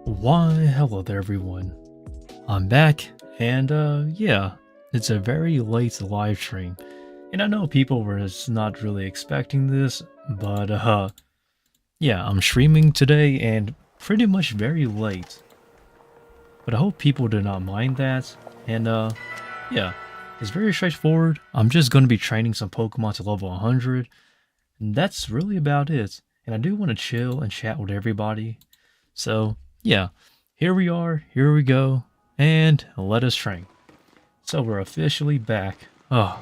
Why, hello there everyone. I'm back, and yeah, it's a very late live stream. And I know people were just not really expecting this, but yeah, I'm streaming today and pretty much very late. But I hope people do not mind that. And yeah, it's very straightforward. I'm just going to be training some Pokemon to level 100. And that's really about it. And I do want to chill and chat with everybody. So yeah, here we are, here we go, and let us train. So we're officially back. Oh,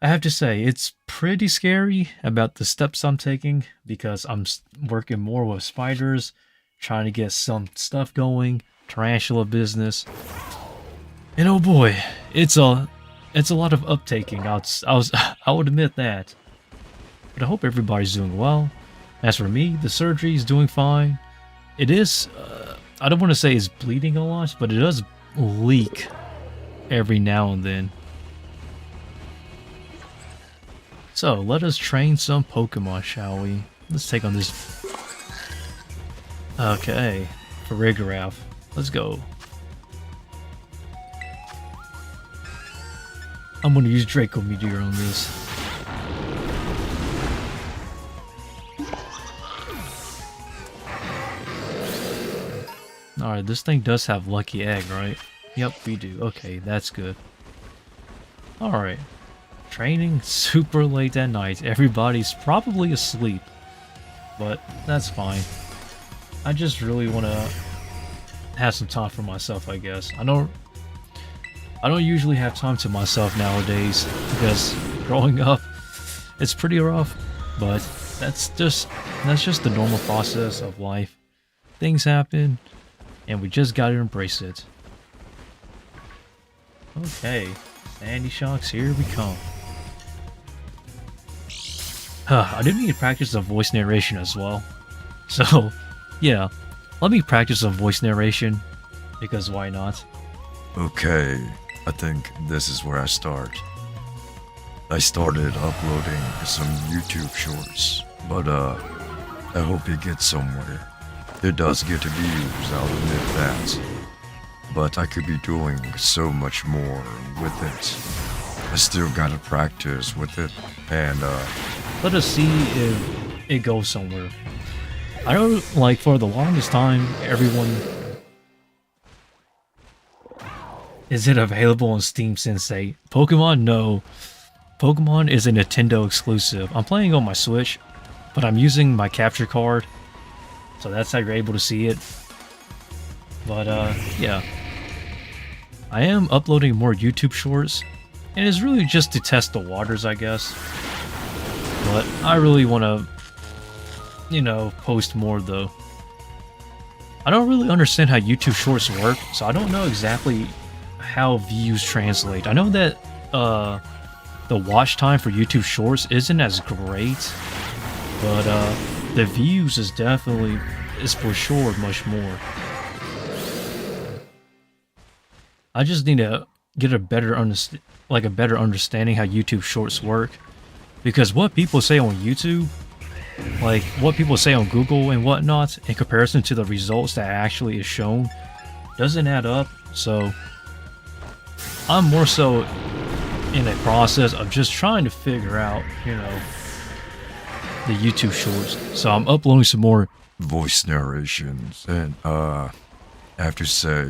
I have to say, it's pretty scary about the steps I'm taking because I'm working more with spiders, trying to get some stuff going, tarantula business. And oh boy, it's a lot of uptaking. I would admit that. But I hope everybody's doing well. As for me, the surgery is doing fine. It is, I don't want to say it's bleeding a lot, but it does leak every now and then. So, let us train some Pokemon, shall we? Let's take on this. Okay, Farigiraf. Let's go. I'm going to use Draco Meteor on this. Alright, this thing does have Lucky Egg, right? Yep, we do. Okay, that's good. Alright. Training super late at night. Everybody's probably asleep. But that's fine. I just really want to have some time for myself, I guess. I don't usually have time to myself nowadays because growing up, it's pretty rough. But that's just the normal process of life. Things happen. And we just gotta embrace it. Okay, Sandy Shocks, here we come. I didn't need to practice the voice narration as well. So, yeah, let me practice some voice narration, because why not? Okay, I think this is where I start. I started uploading some YouTube shorts, but I hope it gets somewhere. It does get views, I'll admit that. But I could be doing so much more with it. I still gotta practice with it, and let us see if it goes somewhere. I know, like, for the longest time, everyone... Is it available on Steam, Sensei? Pokemon? No. Pokemon is a Nintendo exclusive. I'm playing on my Switch, but I'm using my capture card. So that's how you're able to see it. But yeah. I am uploading more YouTube shorts. And it's really just to test the waters, I guess. But I really want to, you know, post more though. I don't really understand how YouTube shorts work. So I don't know exactly how views translate. I know that the watch time for YouTube shorts isn't as great. But the views is definitely, is for sure much more. I just need to get a better understanding how YouTube shorts work, because what people say on YouTube, like what people say on Google and whatnot, in comparison to the results that actually is shown, doesn't add up. So I'm more so in a process of just trying to figure out, you know, the YouTube shorts. So I'm uploading some more voice narrations, and I have to say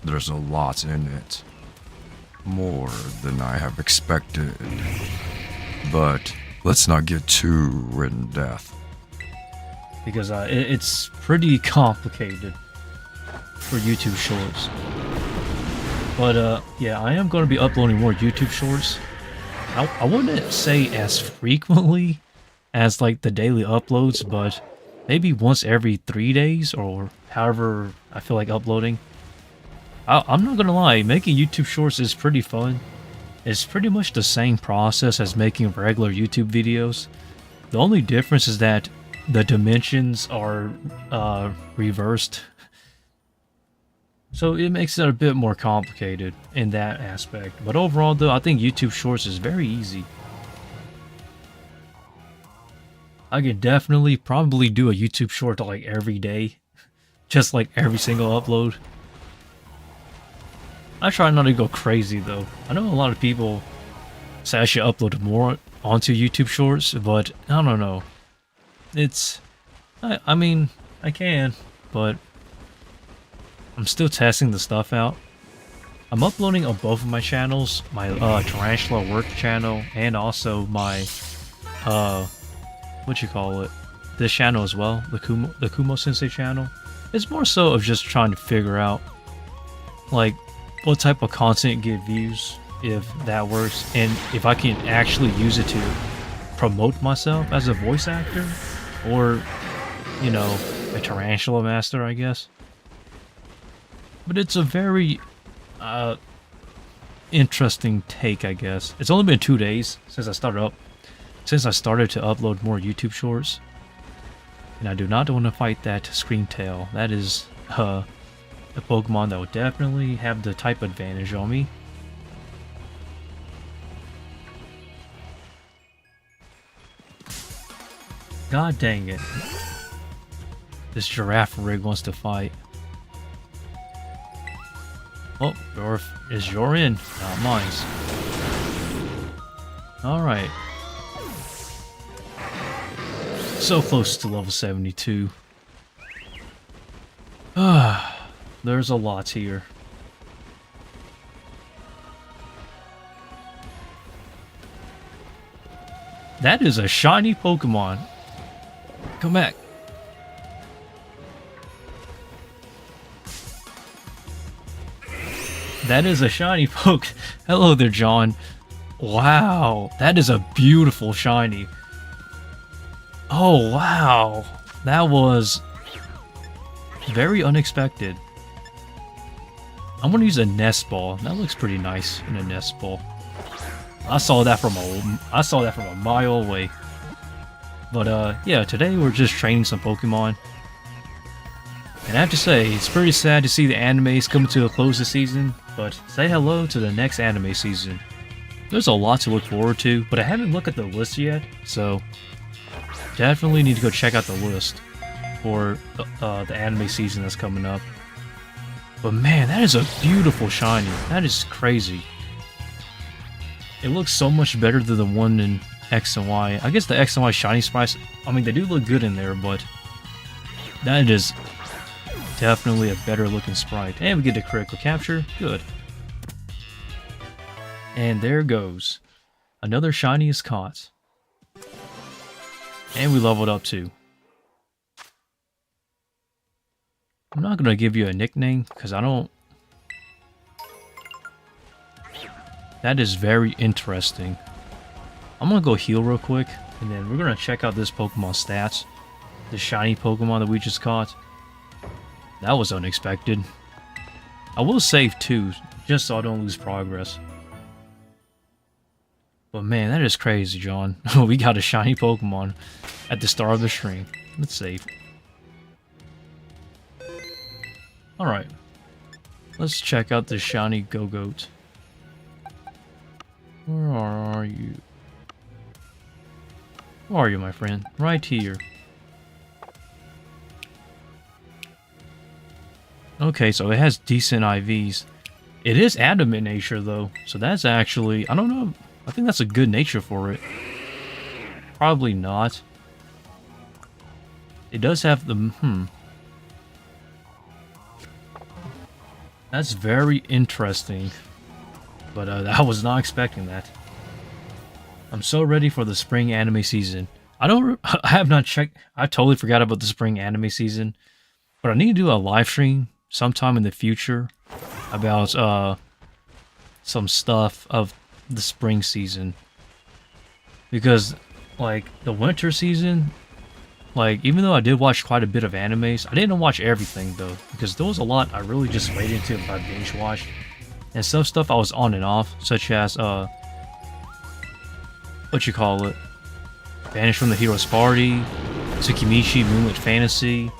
there's a lot in it. More than I have expected. But let's not get too in depth. Because it's pretty complicated for YouTube shorts. But yeah, I am going to be uploading more YouTube shorts. I wouldn't say as frequently as like the daily uploads, but maybe once every 3 days or however I feel like uploading. I'm not gonna lie, making YouTube shorts is pretty fun. It's pretty much the same process as making regular YouTube videos. The only difference is that the dimensions are reversed. So it makes it a bit more complicated in that aspect. But overall though, I think YouTube shorts is very easy. I could definitely probably do a YouTube short like every day. just like every single upload. I try not to go crazy though. I know a lot of people say I should upload more onto YouTube Shorts, but I don't know. I mean, I can, but I'm still testing the stuff out. I'm uploading on both of my channels, my Tarantula work channel and also my this channel as well, the Kumo Sensei channel. It's more so of just trying to figure out like what type of content get views, if that works, and if I can actually use it to promote myself as a voice actor or, you know, a Tarantula master, I guess. But it's a very interesting take, I guess. It's only been 2 days since I started to upload more YouTube shorts, and I do not want to fight that Screamtail. That is a Pokemon that would definitely have the type advantage on me. God dang it. This giraffe rig wants to fight. Oh, you're in, not mine. Alright. So close to level 72. There's a lot here. That is a shiny Pokemon. Come back. That is a shiny poke. Hello there, John. Wow, that is a beautiful shiny. Oh, wow. That was very unexpected. I'm gonna use a nest ball. That looks pretty nice in a nest ball. I saw that from a mile away. But yeah, today we're just training some Pokemon. And I have to say, it's pretty sad to see the animes coming to a close this season, but say hello to the next anime season. There's a lot to look forward to, but I haven't looked at the list yet, so definitely need to go check out the list for the anime season that's coming up. But man, that is a beautiful shiny. That is crazy. It looks so much better than the one in X and Y. I guess the X and Y shiny sprites, I mean, they do look good in there, but that is definitely a better looking sprite. And we get a critical capture. Good. And there goes. Another shiny is caught. And we leveled up too. I'm not gonna give you a nickname because I don't. That is very interesting. I'm gonna go heal real quick, and then we're gonna check out this Pokemon stats. The shiny Pokemon that we just caught. That was unexpected. I will save too, just so I don't lose progress. But man, that is crazy, John. We got a shiny Pokemon at the start of the stream. Let's save. Alright. Let's check out the shiny Go-Goat. Where are you? Where are you, my friend? Right here. Okay, so it has decent IVs. It is adamant nature, though. So that's actually... I don't know. I think that's a good nature for it. Probably not. It does have the... That's very interesting. But I was not expecting that. I'm so ready for the spring anime season. I have not checked. I totally forgot about the spring anime season. But I need to do a live stream sometime in the future about some stuff of the spring season. Because like the winter season, like even though I did watch quite a bit of animes, I didn't watch everything though, because there was a lot I really just waited until I binge watched. And some stuff I was on and off, such as Banished from the Hero's Party, Tsukimichi Moonlit Fantasy.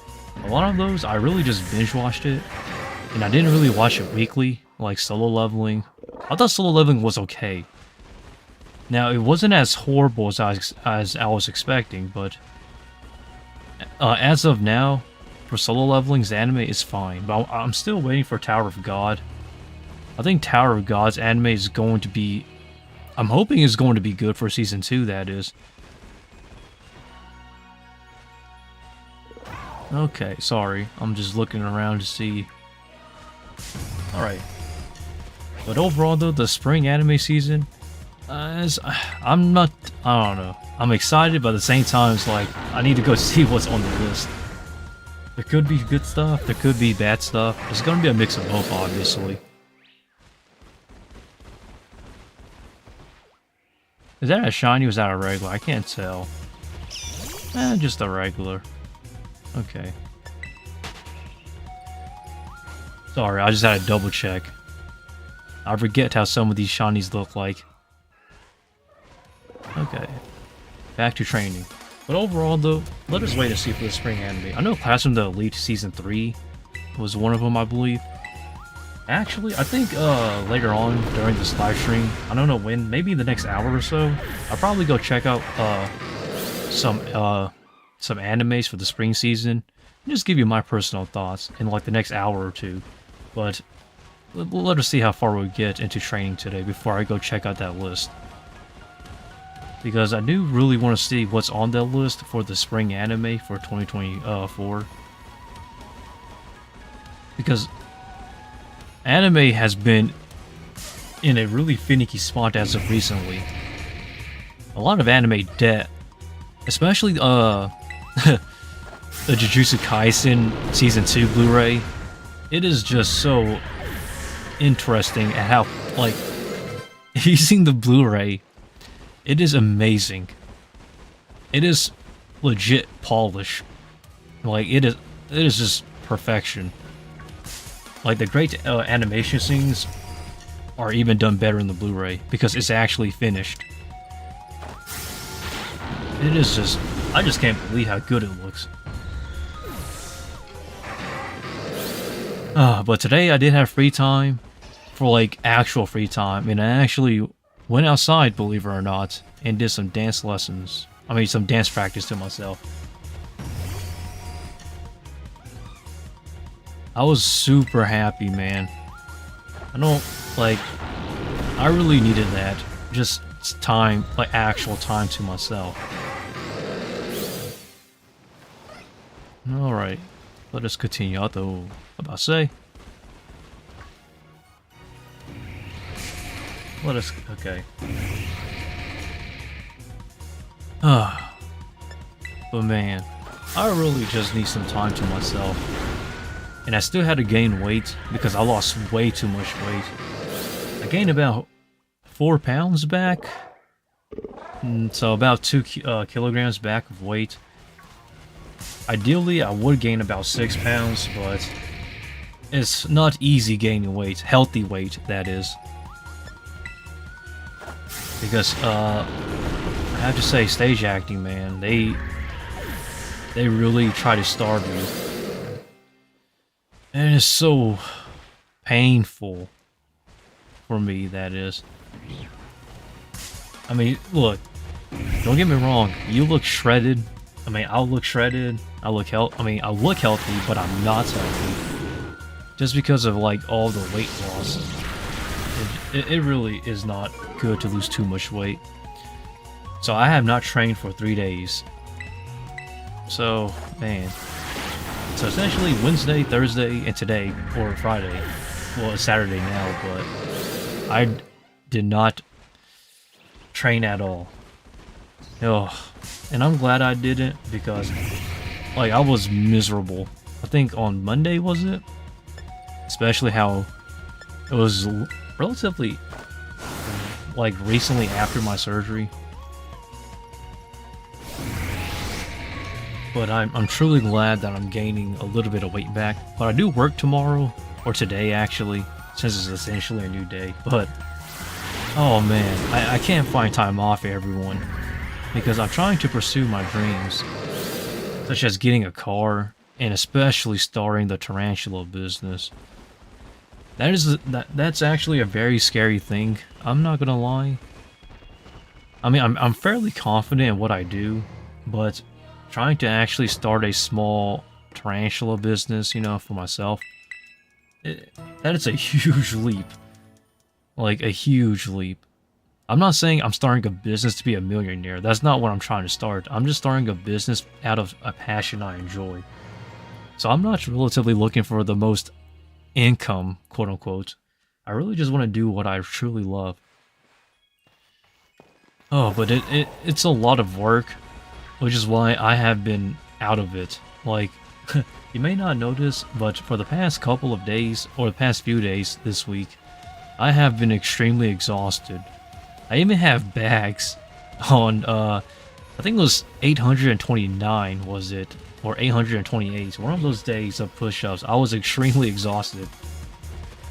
A lot of those I really just binge watched it, and I didn't really watch it weekly, like Solo Leveling. I thought Solo Leveling was okay. Now it wasn't as horrible as I was expecting, but as of now, for solo leveling's anime is fine, but I'm still waiting for Tower of God. I think Tower of God's anime is going to be... I'm hoping it's going to be good for Season 2, that is. Okay, sorry. I'm just looking around to see... Alright. But overall, though, the spring anime season... I'm not... I don't know. I'm excited, but at the same time, it's like... I need to go see what's on the list. There could be good stuff, there could be bad stuff. It's gonna be a mix of both, obviously. Is that a shiny or is that a regular? I can't tell. Just a regular. Okay. Sorry, I just had to double check. I forget how some of these shinies look like. Okay. Back to training. But overall, though, let us wait and see for the spring anime. I know Classroom the Elite Season 3 was one of them, I believe. Actually, I think later on during this live stream, I don't know when, maybe the next hour or so, I'll probably go check out some animes for the spring season. And just give you my personal thoughts in like the next hour or two. But let us see how far we get into training today before I go check out that list. Because I do really want to see what's on that list for the spring anime for 2024. Because anime has been in a really finicky spot as of recently. A lot of anime debt, especially the Jujutsu Kaisen Season 2 Blu-ray. It is just so interesting at how, like, using the Blu-ray, it is amazing. It is legit polish. Like, it is just perfection. Like, the great animation scenes are even done better in the Blu-ray because it's actually finished. It is just... I just can't believe how good it looks. But today I did have free time, for like actual free time, and I actually went outside, believe it or not, and did some dance lessons. I mean, some dance practice to myself. I was super happy, man. I really needed that. Just time, like actual time to myself. Alright, let us continue. Although, about to say. Let us, okay. But man, I really just need some time to myself. And I still had to gain weight because I lost way too much weight. I gained about 4 pounds back. So about 2 kilograms back of weight. Ideally, I would gain about 6 pounds, but it's not easy gaining weight. Healthy weight, that is. Because, I have to say, stage acting, man, they really try to starve you. And it's so painful for me, that is. I mean, look, don't get me wrong, you look shredded. I mean, I look shredded, I look healthy, but I'm not healthy. Just because of, like, all the weight loss. It really is not good to lose too much weight. So I have not trained for 3 days. So, man. So essentially Wednesday, Thursday, and today, or Friday. Well, it's Saturday now, but I did not train at all. Oh, and I'm glad I didn't because, like, I was miserable. I think on Monday, was it? Especially how it was relatively, like, recently after my surgery. But I'm truly glad that I'm gaining a little bit of weight back. But I do work tomorrow, or today actually, since it's essentially a new day. But, oh man, I can't find time off, everyone. Because I'm trying to pursue my dreams, such as getting a car, and especially starting the Tarantula business. That's actually a very scary thing, I'm not gonna lie. I mean, I'm fairly confident in what I do, but trying to actually start a small Tarantula business, you know, for myself, that is a huge leap. Like, a huge leap. I'm not saying I'm starting a business to be a millionaire. That's not what I'm trying to start. I'm just starting a business out of a passion I enjoy. So I'm not relatively looking for the most income, quote unquote. I really just want to do what I truly love. Oh, but it's a lot of work, which is why I have been out of it. Like, you may not notice, but for the past couple of days, or the past few days this week, I have been extremely exhausted. I even have bags on, I think it was 829, was it? Or 828. One of those days of push-ups, I was extremely exhausted.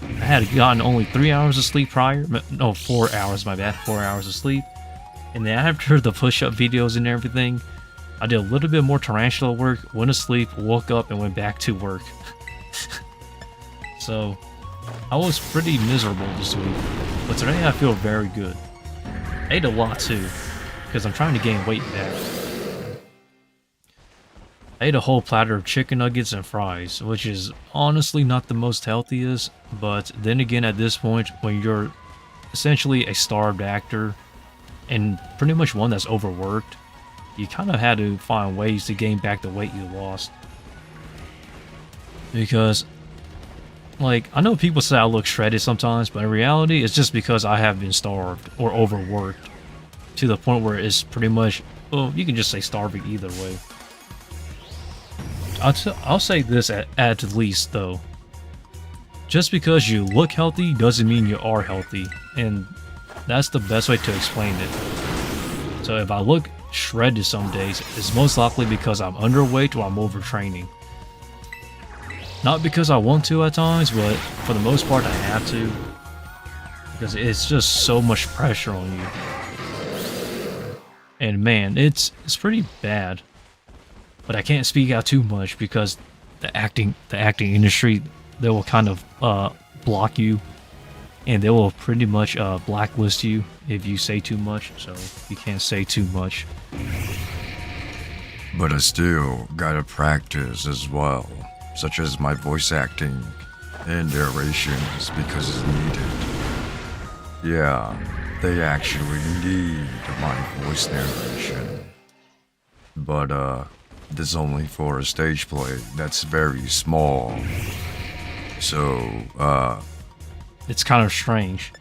I had gotten only 3 hours of sleep prior. No, 4 hours, my bad. 4 hours of sleep. And then after the push-up videos and everything, I did a little bit more tarantula work, went to sleep, woke up, and went back to work. So, I was pretty miserable this week. But today I feel very good. I ate a lot too, because I'm trying to gain weight back. I ate a whole platter of chicken nuggets and fries, which is honestly not the most healthiest, but then again at this point, when you're essentially a starved actor, and pretty much one that's overworked, you kind of had to find ways to gain back the weight you lost. Because, like, I know people say I look shredded sometimes, but in reality, it's just because I have been starved or overworked to the point where it's pretty much, well, you can just say starving either way. I'll say this at least, though. Just because you look healthy doesn't mean you are healthy, and that's the best way to explain it. So if I look shredded some days, it's most likely because I'm underweight or I'm overtraining. Not because I want to at times, but for the most part I have to. Because it's just so much pressure on you. And man, it's pretty bad. But I can't speak out too much because the acting industry, they will kind of block you. And they will pretty much blacklist you if you say too much, so you can't say too much. But I still gotta practice as well, such as my voice acting and narrations because it's needed. Yeah, they actually need my voice narration. But this is only for a stage play that's very small. So, it's kind of strange.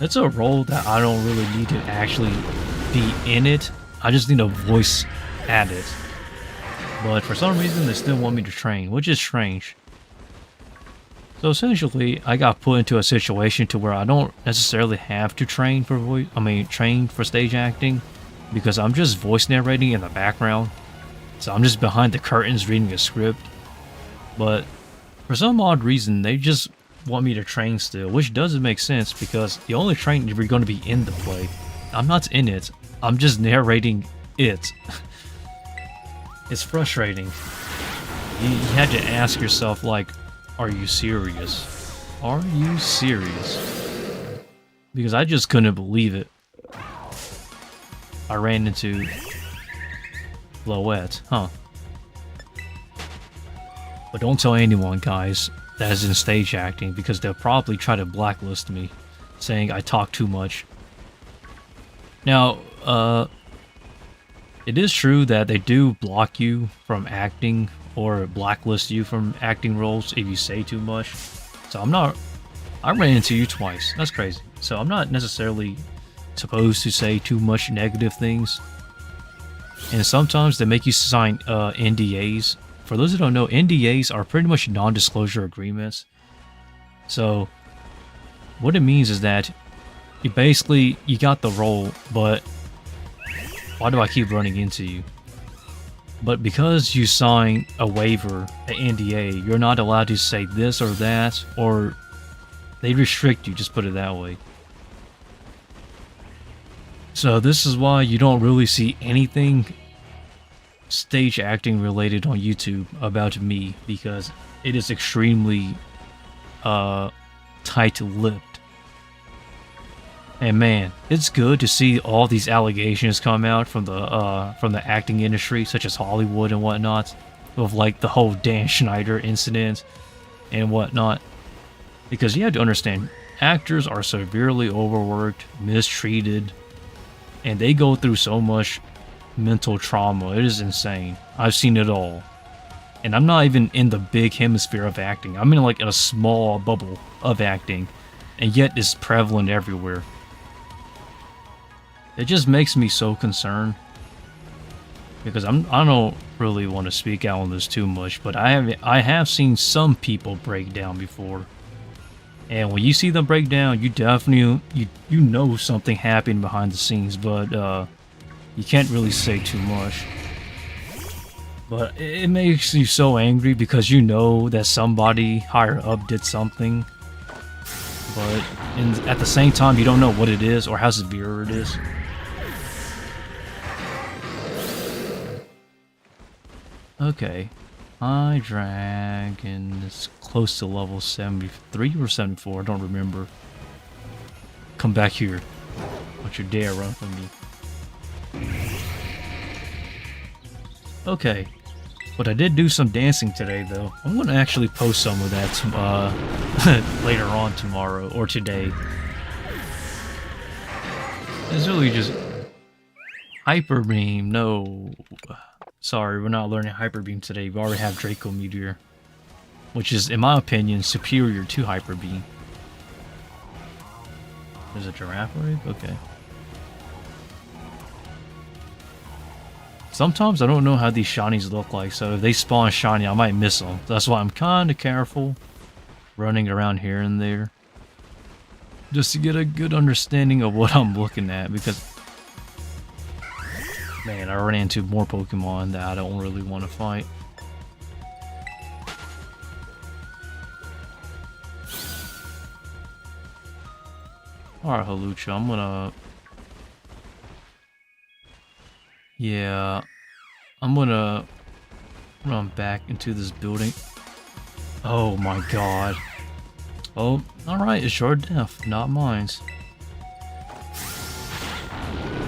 It's a role that I don't really need to actually be in it. I just need a voice at it. But for some reason, they still want me to train, which is strange. So essentially, I got put into a situation to where I don't necessarily have to train for train for stage acting, because I'm just voice narrating in the background. So I'm just behind the curtains reading a script. But for some odd reason, they just want me to train still, which doesn't make sense because you only train if you're going to be in the play. I'm not in it. I'm just narrating it. It's frustrating. You had to ask yourself, like, are you serious? Are you serious? Because I just couldn't believe it. I ran into Loette, huh? But don't tell anyone, guys, that is in stage acting, because they'll probably try to blacklist me, saying I talk too much. Now, it is true that they do block you from acting or blacklist you from acting roles if you say too much. So I ran into you twice. That's crazy. So I'm not necessarily supposed to say too much negative things. And sometimes they make you sign NDAs. For those who don't know, NDAs are pretty much non-disclosure agreements. So what it means is that you got the role, but why do I keep running into you? But because you sign a waiver, an NDA, you're not allowed to say this or that, or they restrict you, just put it that way. So this is why you don't really see anything stage acting related on YouTube about me, because it is extremely tight-lipped. And man, it's good to see all these allegations come out from the acting industry, such as Hollywood and whatnot. of like the whole Dan Schneider incident and whatnot. Because you have to understand, actors are severely overworked, mistreated, and they go through so much mental trauma. It is insane. I've seen it all. And I'm not even in the big hemisphere of acting. I'm in like a small bubble of acting, and yet it's prevalent everywhere. It just makes me so concerned. Because I don't really want to speak out on this too much, but I have seen some people break down before. And when you see them break down, you definitely you know something happened behind the scenes, but you can't really say too much. But it makes you so angry because you know that somebody higher up did something, but at the same time you don't know what it is or how severe it is. Okay, Hydreigon is close to level 73 or 74, I don't remember. Come back here. Don't you dare run from me. Okay, but I did do some dancing today though. I'm gonna actually post some of that later on tomorrow or today. It's really just Hyper Beam, no. Sorry, we're not learning Hyper Beam today. We already have Draco Meteor, which is, in my opinion, superior to Hyper Beam. There's a giraffe wave? Okay. Sometimes I don't know how these shinies look like, so if they spawn shiny, I might miss them. That's why I'm kind of careful running around here and there, just to get a good understanding of what I'm looking at, because man, I ran into more Pokemon that I don't really want to fight. Alright, Halucha, I'm gonna... Yeah, I'm gonna run back into this building. Oh my god. Oh, alright, it's your death, not mine.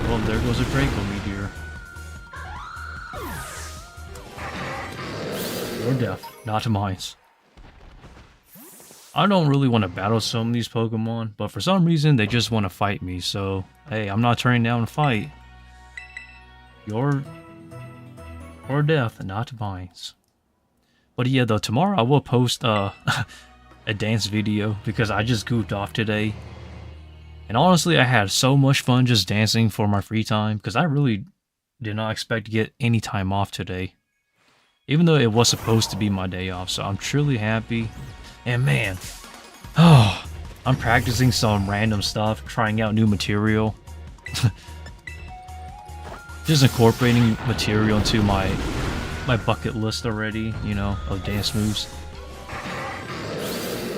Well, there goes a Draco Meteor. Your death, not mine. I don't really want to battle some of these Pokemon, but for some reason they just want to fight me, so hey, I'm not turning down a fight. Your death, not mine. But yeah, though, tomorrow I will post a dance video because I just goofed off today. And honestly, I had so much fun just dancing for my free time because I really did not expect to get any time off today. Even though it was supposed to be my day off, so I'm truly happy. And man, oh, I'm practicing some random stuff, trying out new material. Just incorporating material into my bucket list already, you know, of dance moves.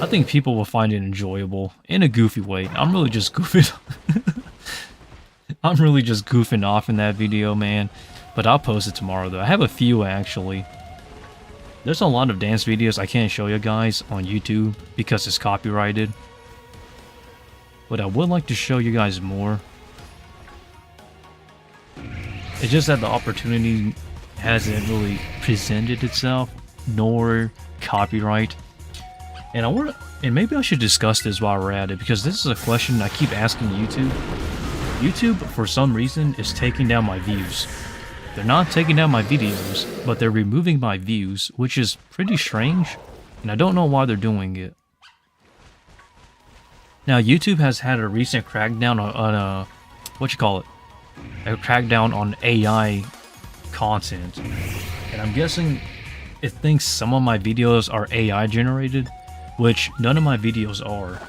I think people will find it enjoyable in a goofy way. I'm really just goofing. I'm really just goofing off in that video, man. But I'll post it tomorrow though. I have a few actually. There's a lot of dance videos I can't show you guys on YouTube because it's copyrighted. But I would like to show you guys more. It's just that the opportunity hasn't really presented itself, nor copyright. And maybe I should discuss this while we're at it, because this is a question I keep asking YouTube. YouTube, for some reason, is taking down my views. They're not taking down my videos, but they're removing my views, which is pretty strange, and I don't know why they're doing it. Now, YouTube has had a recent crackdown on a crackdown on AI content, and I'm guessing it thinks some of my videos are AI generated, which none of my videos are.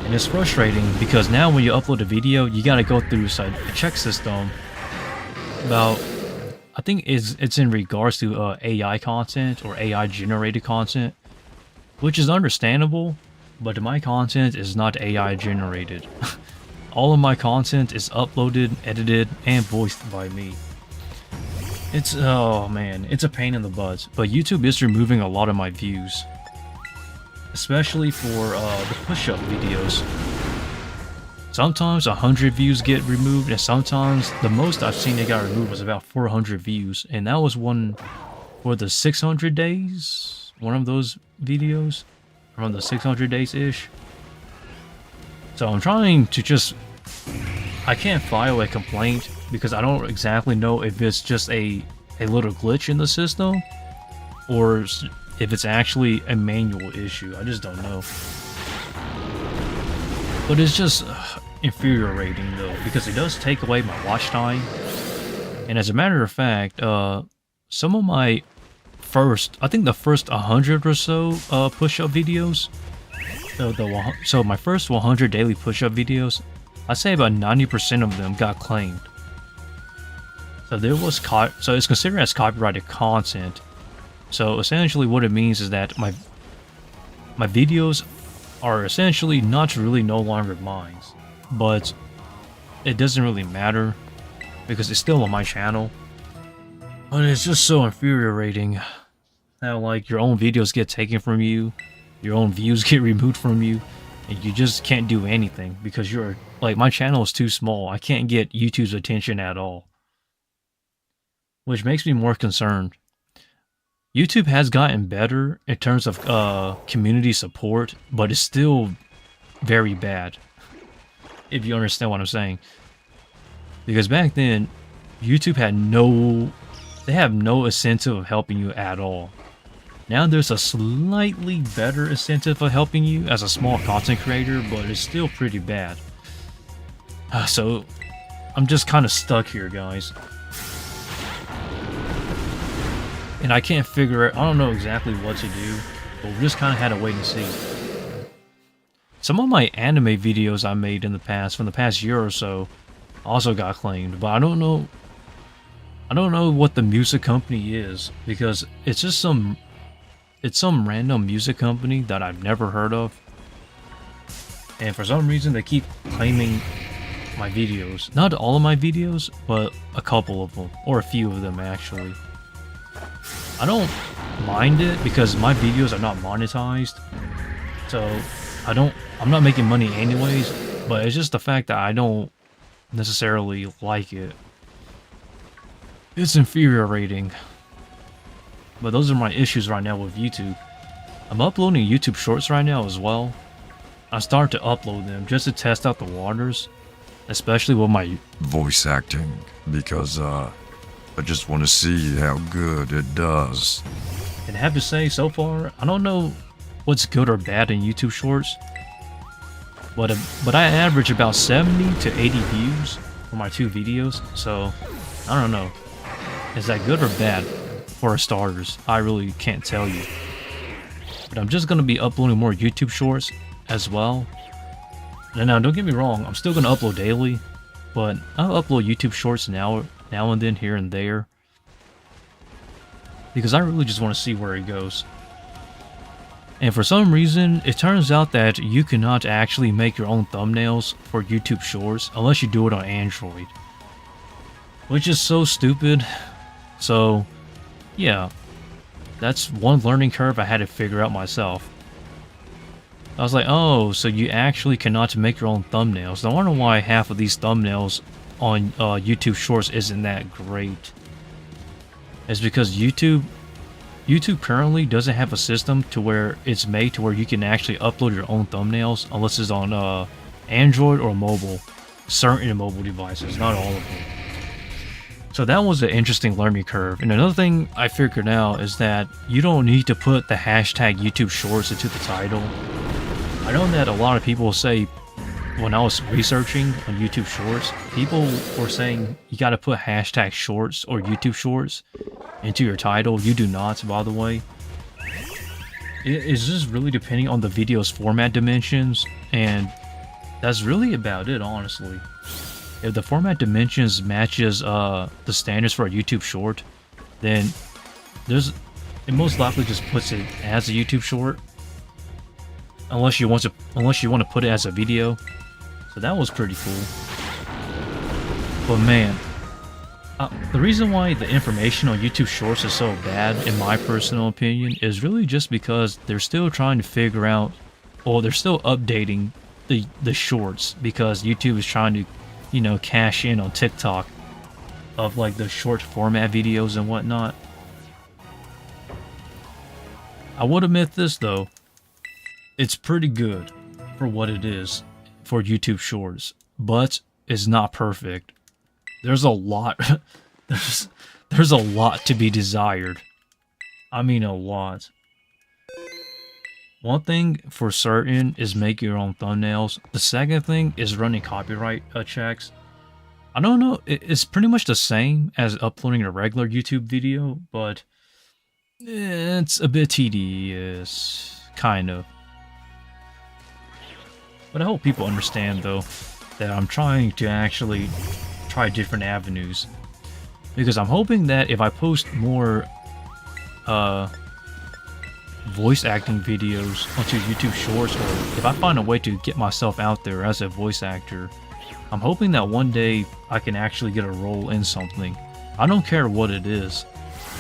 And it's frustrating because now when you upload a video, you gotta go through a check system about, I think it's in regards to AI content or AI generated content, which is understandable, but my content is not AI generated. All of my content is uploaded, edited, and voiced by me. It's, oh man, it's a pain in the butt, but YouTube is removing a lot of my views. Especially for the push-up videos. Sometimes 100 views get removed, and sometimes the most I've seen it got removed was about 400 views, and that was one for the 600 days, one of those videos, around the 600 days-ish. So I'm trying to just, I can't file a complaint because I don't exactly know if it's just a little glitch in the system or if it's actually a manual issue. I just don't know. But it's just infuriating though, because it does take away my watch time. And as a matter of fact, some of my I think the first 100 or so push-up videos, so my first 100 daily push-up videos, I'd say about 90% of them got claimed. So so it's considered as copyrighted content. So essentially what it means is that my videos are essentially not really no longer mine. But it doesn't really matter because it's still on my channel. But it's just so infuriating how like your own videos get taken from you, your own views get removed from you, and you just can't do anything because you're like, my channel is too small. I can't get YouTube's attention at all. Which makes me more concerned. YouTube has gotten better in terms of community support, but it's still very bad. If you understand what I'm saying. Because back then, YouTube had they have no incentive of helping you at all. Now there's a slightly better incentive of helping you as a small content creator, but it's still pretty bad. So, I'm just kind of stuck here, guys. And I can't figure it. I don't know exactly what to do, but we just kind of had to wait and see. Some of my anime videos I made in the past, from the past year or so, also got claimed, but I don't know what the music company is, because it's just some random music company that I've never heard of. And for some reason they keep claiming my videos. Not all of my videos, but a couple of them, or a few of them actually. I don't mind it because my videos are not monetized. So I'm not making money anyways, but it's just the fact that I don't necessarily like it. It's infuriating. But those are my issues right now with YouTube. I'm uploading YouTube Shorts right now as well. I started to upload them just to test out the waters, especially with my voice acting, because I just want to see how good it does. And I have to say, so far, I don't know what's good or bad in YouTube Shorts, but I average about 70 to 80 views for my 2 videos, so I don't know. Is that good or bad? For starters, I really can't tell you. But I'm just going to be uploading more YouTube Shorts as well. And now, don't get me wrong, I'm still going to upload daily, but I'll upload YouTube Shorts now and then, here and there, because I really just want to see where it goes. And for some reason, it turns out that you cannot actually make your own thumbnails for YouTube Shorts unless you do it on Android, which is so stupid. So yeah, that's one learning curve I had to figure out myself. I was like, oh, so you actually cannot make your own thumbnails. No wonder why half of these thumbnails on YouTube Shorts isn't that great. It's because YouTube currently doesn't have a system to where it's made to where you can actually upload your own thumbnails unless it's on Android or mobile. Certain mobile devices, not all of them. So that was an interesting learning curve. And another thing I figured out is that you don't need to put the hashtag YouTube Shorts into the title. I know that a lot of people say, when I was researching on YouTube Shorts, people were saying you gotta put hashtag Shorts or YouTube Shorts into your title. You do not, by the way. It's just really depending on the video's format dimensions, and that's really about it, honestly. If the format dimensions matches the standards for a YouTube Short, then it most likely just puts it as a YouTube Short, unless you want to put it as a video. So that was pretty cool. But man, the reason why the information on YouTube Shorts is so bad, in my personal opinion, is really just because they're still trying to figure out, or they're still updating the shorts, because YouTube is trying to, you know, cash in on TikTok of like the short format videos and whatnot. I would admit this though, it's pretty good for what it is for YouTube Shorts, but it's not perfect. There's a lot, there's a lot to be desired. I mean a lot. One thing for certain is make your own thumbnails. The second thing is running copyright checks. I don't know, it's pretty much the same as uploading a regular YouTube video, but it's a bit tedious, kind of. But I hope people understand though, that I'm trying to actually try different avenues. Because I'm hoping that if I post more voice acting videos onto YouTube Shorts, or if I find a way to get myself out there as a voice actor, I'm hoping that one day I can actually get a role in something. I don't care what it is.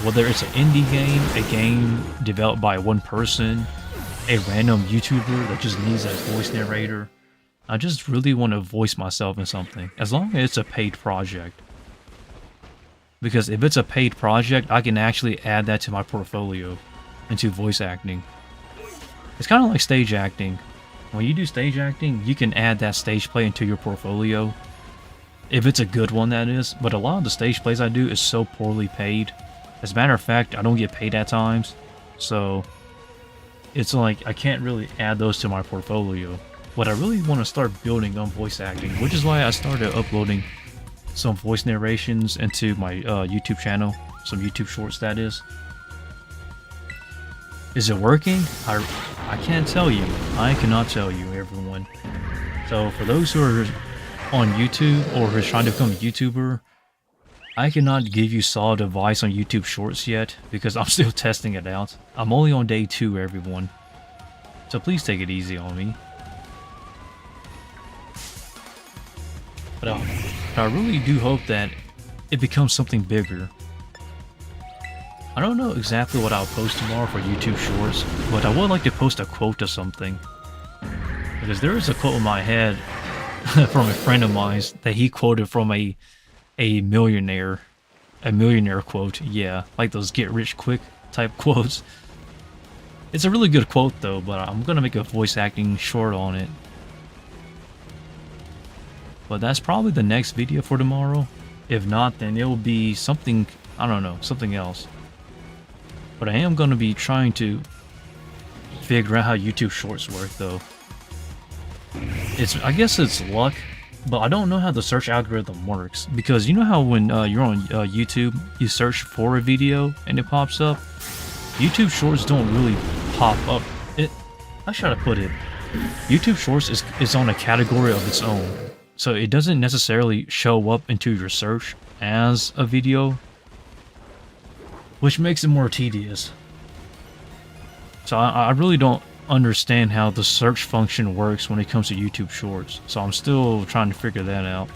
Whether it's an indie game, a game developed by one person, a random YouTuber that just needs a voice narrator. I just really want to voice myself in something, as long as it's a paid project. Because if it's a paid project, I can actually add that to my portfolio into voice acting. It's kind of like stage acting. When you do stage acting, you can add that stage play into your portfolio. If it's a good one, that is. But a lot of the stage plays I do is so poorly paid. As a matter of fact, I don't get paid at times. So it's like I can't really add those to my portfolio. But I really want to start building on voice acting, which is why I started uploading some voice narrations into my YouTube channel. Some YouTube Shorts, that is. Is it working? I can't tell you. I cannot tell you, everyone. So for those who are on YouTube or who are trying to become a YouTuber, I cannot give you solid advice on YouTube Shorts yet because I'm still testing it out. I'm only on day 2, everyone. So please take it easy on me. But I really do hope that it becomes something bigger. I don't know exactly what I'll post tomorrow for YouTube Shorts, but I would like to post a quote or something. Because there is a quote in my head from a friend of mine that he quoted from a millionaire. A millionaire quote, yeah. Like those get rich quick type quotes. It's a really good quote though, but I'm gonna make a voice acting short on it. But that's probably the next video for tomorrow. If not, then it will be something, I don't know, something else. But I am going to be trying to figure out how YouTube Shorts work, though. I guess it's luck, but I don't know how the search algorithm works. Because you know how when you're on YouTube, you search for a video and it pops up? YouTube Shorts don't really pop up. How should I put it? YouTube Shorts is on a category of its own. So it doesn't necessarily show up into your search as a video, which makes it more tedious. So I really don't understand how the search function works when it comes to YouTube Shorts. So I'm still trying to figure that out.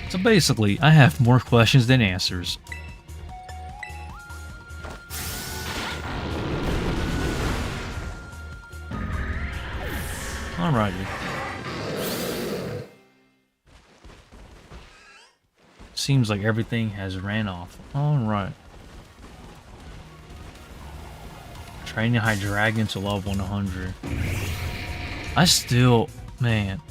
So basically, I have more questions than answers. Alrighty. Seems like everything has ran off. Alright. Training Hydreigon to level 100. I still... Man.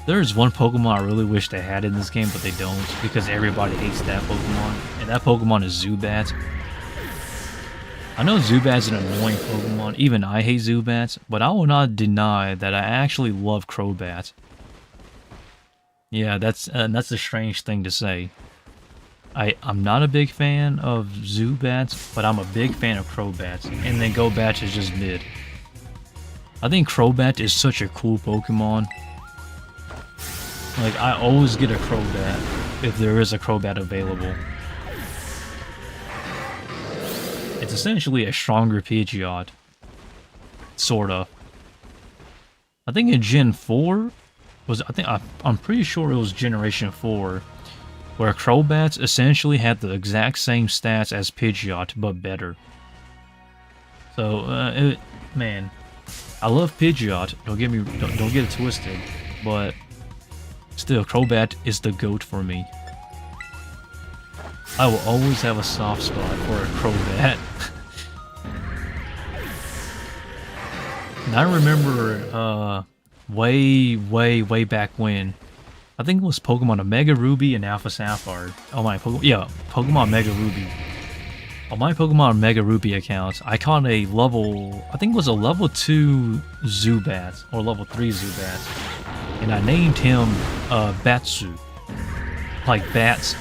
There's one Pokemon I really wish they had in this game, but they don't. Because everybody hates that Pokemon. And that Pokemon is Zubat. I know Zubat's an annoying Pokemon, even I hate Zubat, but I will not deny that I actually love Crobat. Yeah, that's a strange thing to say. I'm not a big fan of Zubats, but I'm a big fan of Crobats, and then Golbat is just mid. I think Crobat is such a cool Pokemon. Like, I always get a Crobat if there is a Crobat available. It's essentially a stronger Pidgeot. Sorta. I think in Gen 4 I'm pretty sure it was Generation 4 where Crobats essentially had the exact same stats as Pidgeot but better. So man, I love Pidgeot. Don't get it twisted, but still Crobat is the GOAT for me. I will always have a soft spot for a Crobat. And I remember, way back when, I think it was Pokemon Omega Ruby and Alpha Sapphire. Oh my, Pokemon Omega Ruby. On my Pokemon Omega Ruby account, I caught a level, I think it was a level 2 Zubat, or level 3 Zubat. And I named him, Batsu. Like bats,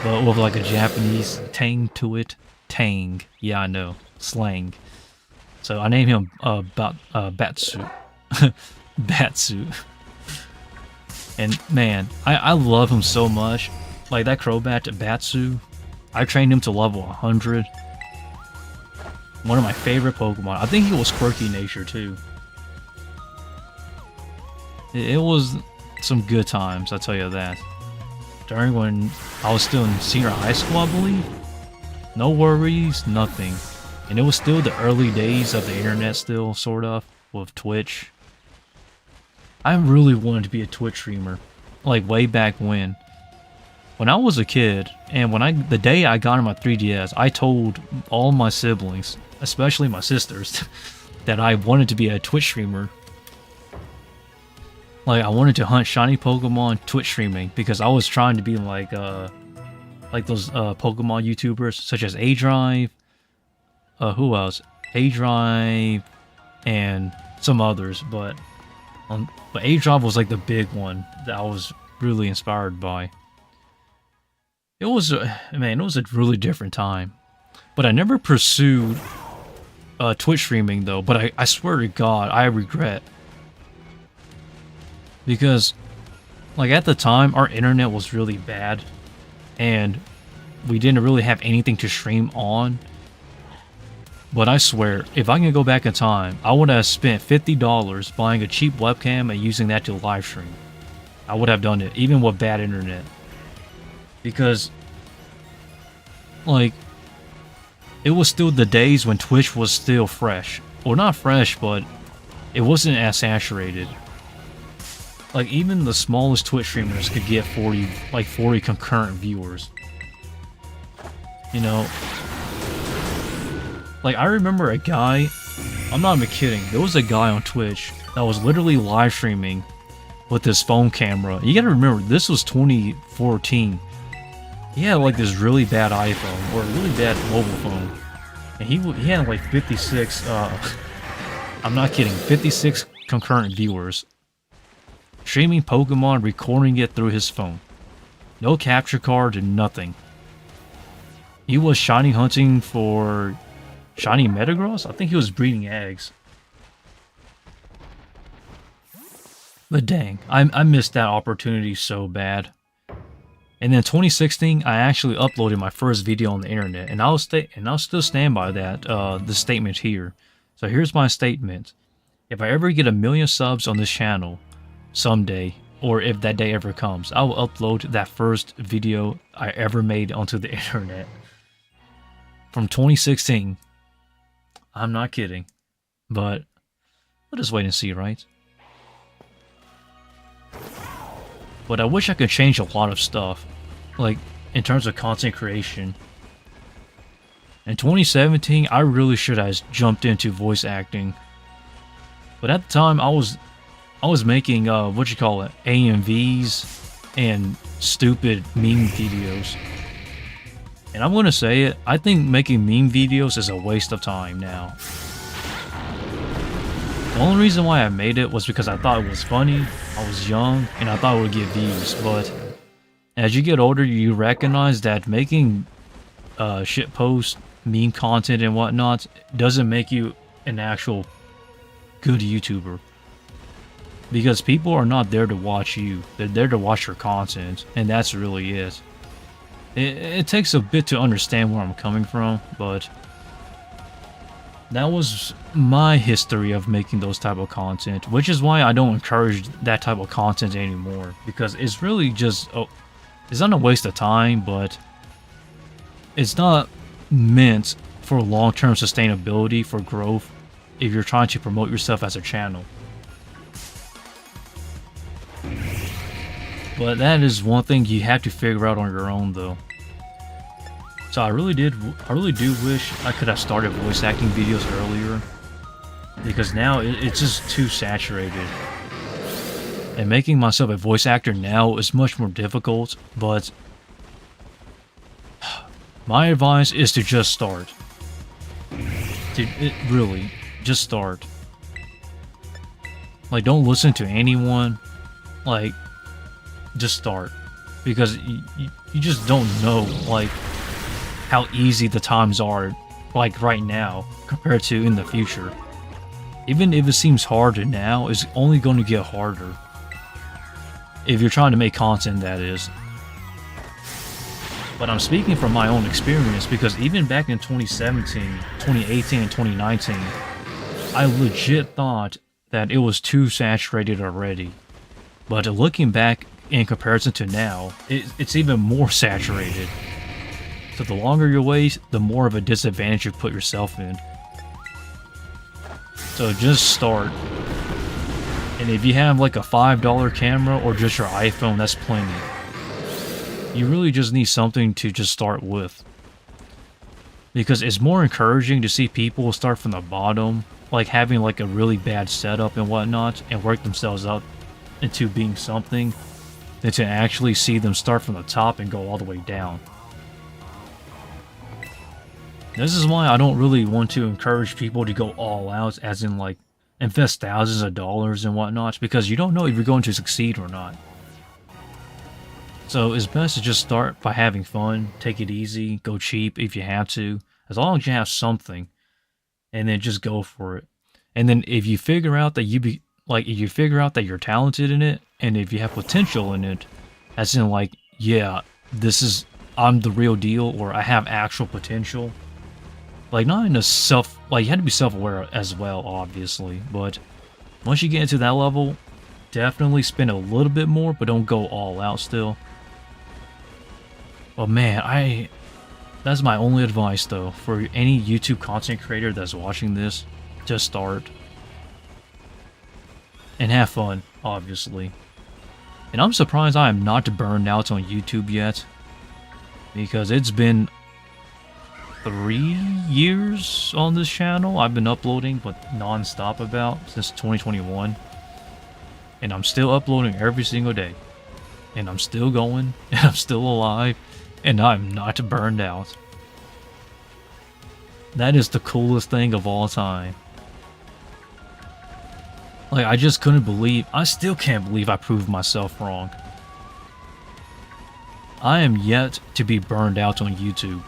but with like a Japanese tang to it. Tang. Yeah, I know. Slang. So I named him, Batsu. Batsu. And man, I love him so much. Like that Crobat, Batsu, I trained him to level 100. One of my favorite Pokemon. I think he was quirky nature too. It was some good times, I'll tell you that. During when I was still in senior high school, I believe. No worries, nothing. And it was still the early days of the internet still, sort of, with Twitch. I really wanted to be a Twitch streamer, like way back when. When I was a kid, and the day I got on my 3DS, I told all my siblings, especially my sisters, that I wanted to be a Twitch streamer. Like, I wanted to hunt shiny Pokemon Twitch streaming, because I was trying to be like those Pokemon YouTubers, such as A-Drive, who else? A-Drive, and some others, but A-Drive was like the big one that I was really inspired by. It was, man, it was a really different time. But I never pursued Twitch streaming though, but I swear to God, I regret. Because, like at the time, our internet was really bad, and we didn't really have anything to stream on. But I swear, if I can go back in time, I would have spent $50 buying a cheap webcam and using that to live stream. I would have done it, even with bad internet. Because, like, it was still the days when Twitch was still fresh. Or not fresh, but it wasn't as saturated. Like, even the smallest Twitch streamers could get 40 concurrent viewers. You know? Like, I remember a guy, I'm not even kidding, there was a guy on Twitch that was literally live streaming with his phone camera. You gotta remember, this was 2014. He had like this really bad iPhone, or a really bad mobile phone. And he had like 56, I'm not kidding, 56 concurrent viewers. Streaming Pokemon, recording it through his phone. No capture card, nothing. He was shiny hunting for shiny Metagross? I think he was breeding eggs. But dang, I missed that opportunity so bad. And then 2016, I actually uploaded my first video on the internet, and I'll still stand by that, the statement here. So here's my statement. If I ever get 1 million subs on this channel, someday, or if that day ever comes, I will upload that first video I ever made onto the internet. From 2016. I'm not kidding. But, we'll just wait and see, right? But I wish I could change a lot of stuff. Like, in terms of content creation. In 2017, I really should have jumped into voice acting. But at the time, I was making, AMVs and stupid meme videos. And I'm gonna say it, I think making meme videos is a waste of time now. The only reason why I made it was because I thought it was funny, I was young, and I thought it would get views, but as you get older, you recognize that making shitpost, meme content and whatnot doesn't make you an actual good YouTuber. Because people are not there to watch you, they're there to watch your content, and that's really it. It takes a bit to understand where I'm coming from, but that was my history of making those type of content, which is why I don't encourage that type of content anymore, because it's really just, it's not a waste of time, but it's not meant for long-term sustainability, for growth, if you're trying to promote yourself as a channel. But that is one thing you have to figure out on your own, though. So I really do wish I could have started voice acting videos earlier, because now it's just too saturated. And making myself a voice actor now is much more difficult, but my advice is to just start. Really, just start. Like, don't listen to anyone. Like, just start. Because you just don't know, like, how easy the times are, like, right now, compared to in the future. Even if it seems harder now, it's only going to get harder. If you're trying to make content, that is. But I'm speaking from my own experience, because even back in 2017, 2018, and 2019, I legit thought that it was too saturated already. But looking back in comparison to now, it's even more saturated. So the longer you wait, the more of a disadvantage you put yourself in. So just start. And if you have like a $5 camera or just your iPhone, that's plenty. You really just need something to just start with. Because it's more encouraging to see people start from the bottom, like having like a really bad setup and whatnot, and work themselves up into being something, than to actually see them start from the top and go all the way down. This is why I don't really want to encourage people to go all out, as in like invest thousands of dollars and whatnot, because you don't know if you're going to succeed or not. So it's best to just start by having fun, take it easy, go cheap if you have to, as long as you have something, and then just go for it. And then if you figure out that you're talented in it, and if you have potential in it, as in like, yeah, I'm the real deal, or I have actual potential. Like, not in a you have to be self-aware as well, obviously, but once you get into that level, definitely spend a little bit more, but don't go all out still. But man, that's my only advice though, for any YouTube content creator that's watching this, just start. And have fun, obviously. And I'm surprised I am not burned out on YouTube yet, because it's been 3 years on this channel. I've been uploading, but non-stop since 2021. And I'm still uploading every single day. And I'm still going, and I'm still alive, and I'm not burned out. That is the coolest thing of all time. Like, I just couldn't believe, I still can't believe I proved myself wrong. I am yet to be burned out on YouTube.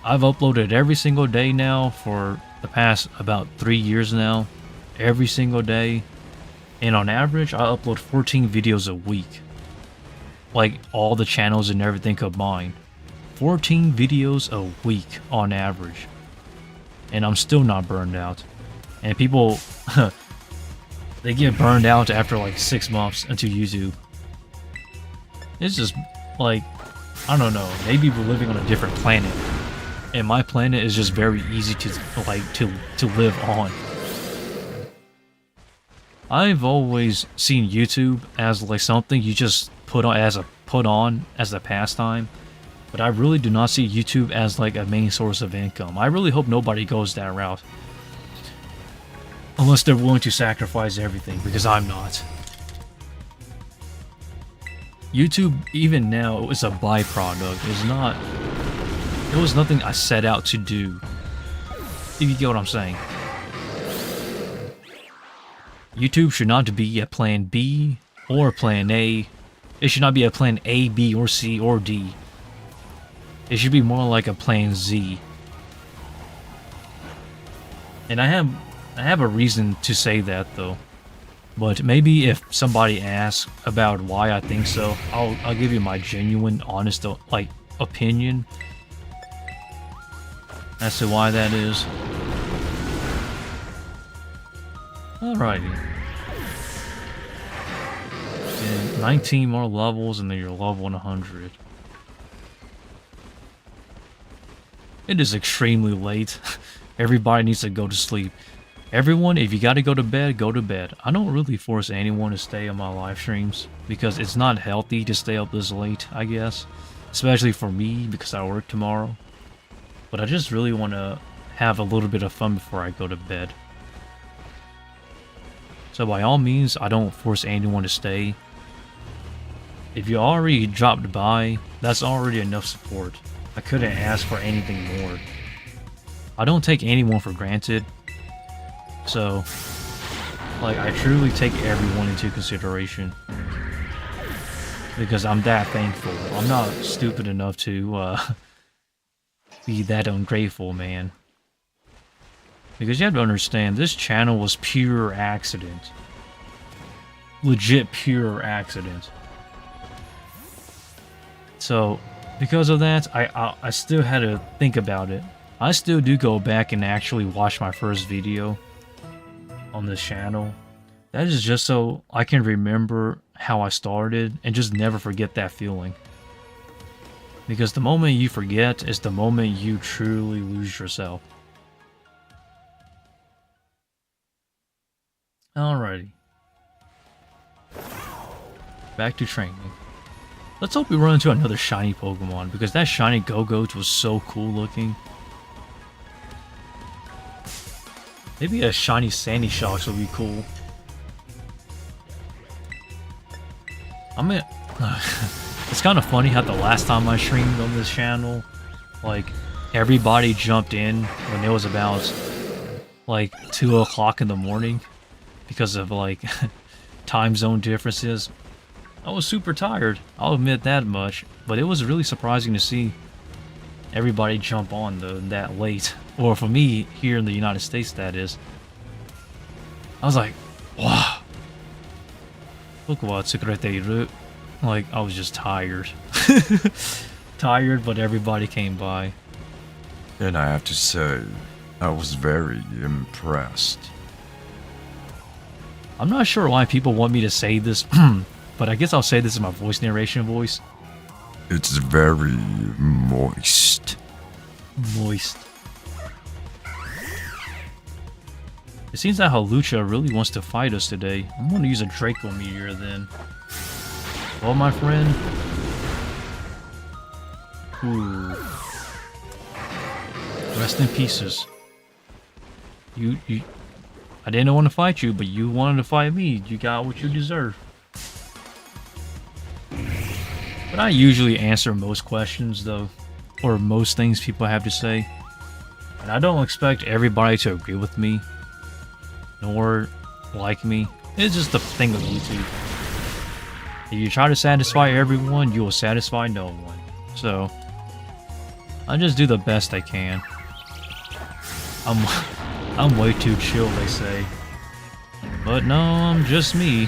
I've uploaded every single day now for the past about 3 years now. Every single day. And on average, I upload 14 videos a week. Like, all the channels and everything combined. 14 videos a week on average. And I'm still not burned out. And people, they get burned out after like 6 months into YouTube. It's just, like, I don't know, maybe we're living on a different planet. And my planet is just very easy to, like, to live on. I've always seen YouTube as like something you just put on as a pastime, but I really do not see YouTube as like a main source of income. I really hope nobody goes that route, unless they're willing to sacrifice everything, because I'm not. YouTube, even now, is a byproduct. It was nothing I set out to do, if you get what I'm saying. YouTube should not be a plan B or plan A. It should not be a plan A, B, or C, or D. It should be more like a plan Z. And I have a reason to say that though. But maybe if somebody asks about why I think so, I'll give you my genuine, honest, like, opinion as to why that is. Alrighty. And 19 more levels and then you're level 100. It is extremely late. Everybody needs to go to sleep. Everyone, if you gotta go to bed, go to bed. I don't really force anyone to stay on my live streams, because it's not healthy to stay up this late, I guess. especially for me because I work tomorrow. But I just really want to have a little bit of fun before I go to bed. So by all means, I don't force anyone to stay. If you already dropped by, that's already enough support. I couldn't ask for anything more. I don't take anyone for granted. So, like, I truly take everyone into consideration. Because I'm that thankful. I'm not stupid enough to be that ungrateful, man. Because you have to understand, this channel was pure accident. Legit pure accident. So, because of that, I still had to think about it. I still do go back and actually watch my first video on this channel. That is just so I can remember how I started and just never forget that feeling. Because the moment you forget is the moment you truly lose yourself. Alrighty. Back to training. Let's hope we run into another shiny Pokemon, because that shiny Go-Goat was so cool looking. Maybe a shiny Sandy Shocks would be cool. It's kind of funny how the last time I streamed on this channel, like, everybody jumped in when it was about, like, 2 o'clock in the morning because of, like, time zone differences. I was super tired, I'll admit that much, but it was really surprising to see everybody jump on that late. Or for me, here in the United States, that is. I was like, wow. Like, I was just tired. Tired, but everybody came by. And I have to say, I was very impressed. I'm not sure why people want me to say this, but I guess I'll say this in my voice narration voice. It's very moist. Moist. It seems that Halucha really wants to fight us today. I'm gonna use a Draco Meteor then. Well, my friend. Ooh. Rest in pieces. I didn't want to fight you, but you wanted to fight me. You got what you deserve. But I usually answer most questions, though. Or most things people have to say. And I don't expect everybody to agree with me. Nor like me. It's just the thing with YouTube. If you try to satisfy everyone, you will satisfy no one. So, I just do the best I can. I'm way too chill, they say. But no, I'm just me.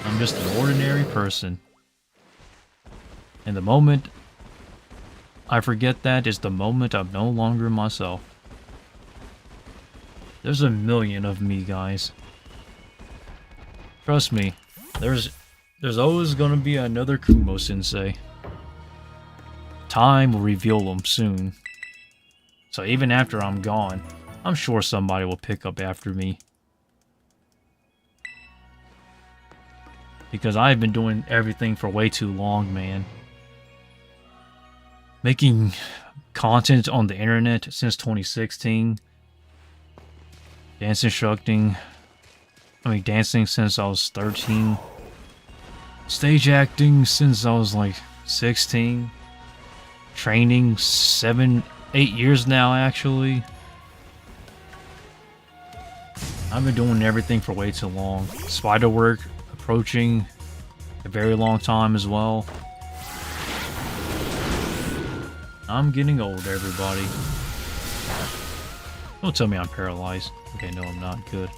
I'm just an ordinary person. And the moment I forget that is the moment I'm no longer myself. There's a million of me, guys. Trust me, there's always gonna be another Kumo Sensei. Time will reveal them soon. So even after I'm gone, I'm sure somebody will pick up after me. Because I've been doing everything for way too long, man. Making content on the internet since 2016. Dancing since I was 13. Stage acting since I was like 16. Training 7, 8 years now, actually. I've been doing everything for way too long. Spider work approaching a very long time as well. I'm getting old, everybody. Don't tell me I'm paralyzed. Okay, no, I'm not. Good.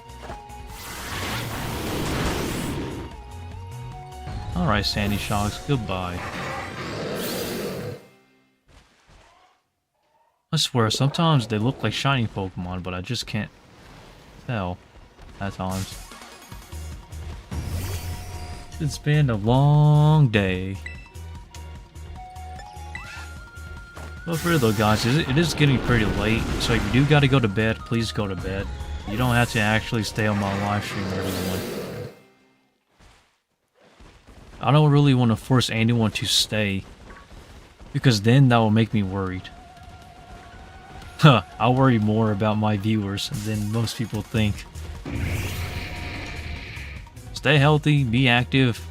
Alright, Sandy Shocks, goodbye. I swear, sometimes they look like shiny Pokemon, but I just can't tell at times. It's been a long day. But for real though, guys, it is getting pretty late, so if you do gotta go to bed, please go to bed. You don't have to actually stay on my live stream or anyone. I don't really want to force anyone to stay. because then that will make me worried. Huh, I worry more about my viewers than most people think. Stay healthy, be active,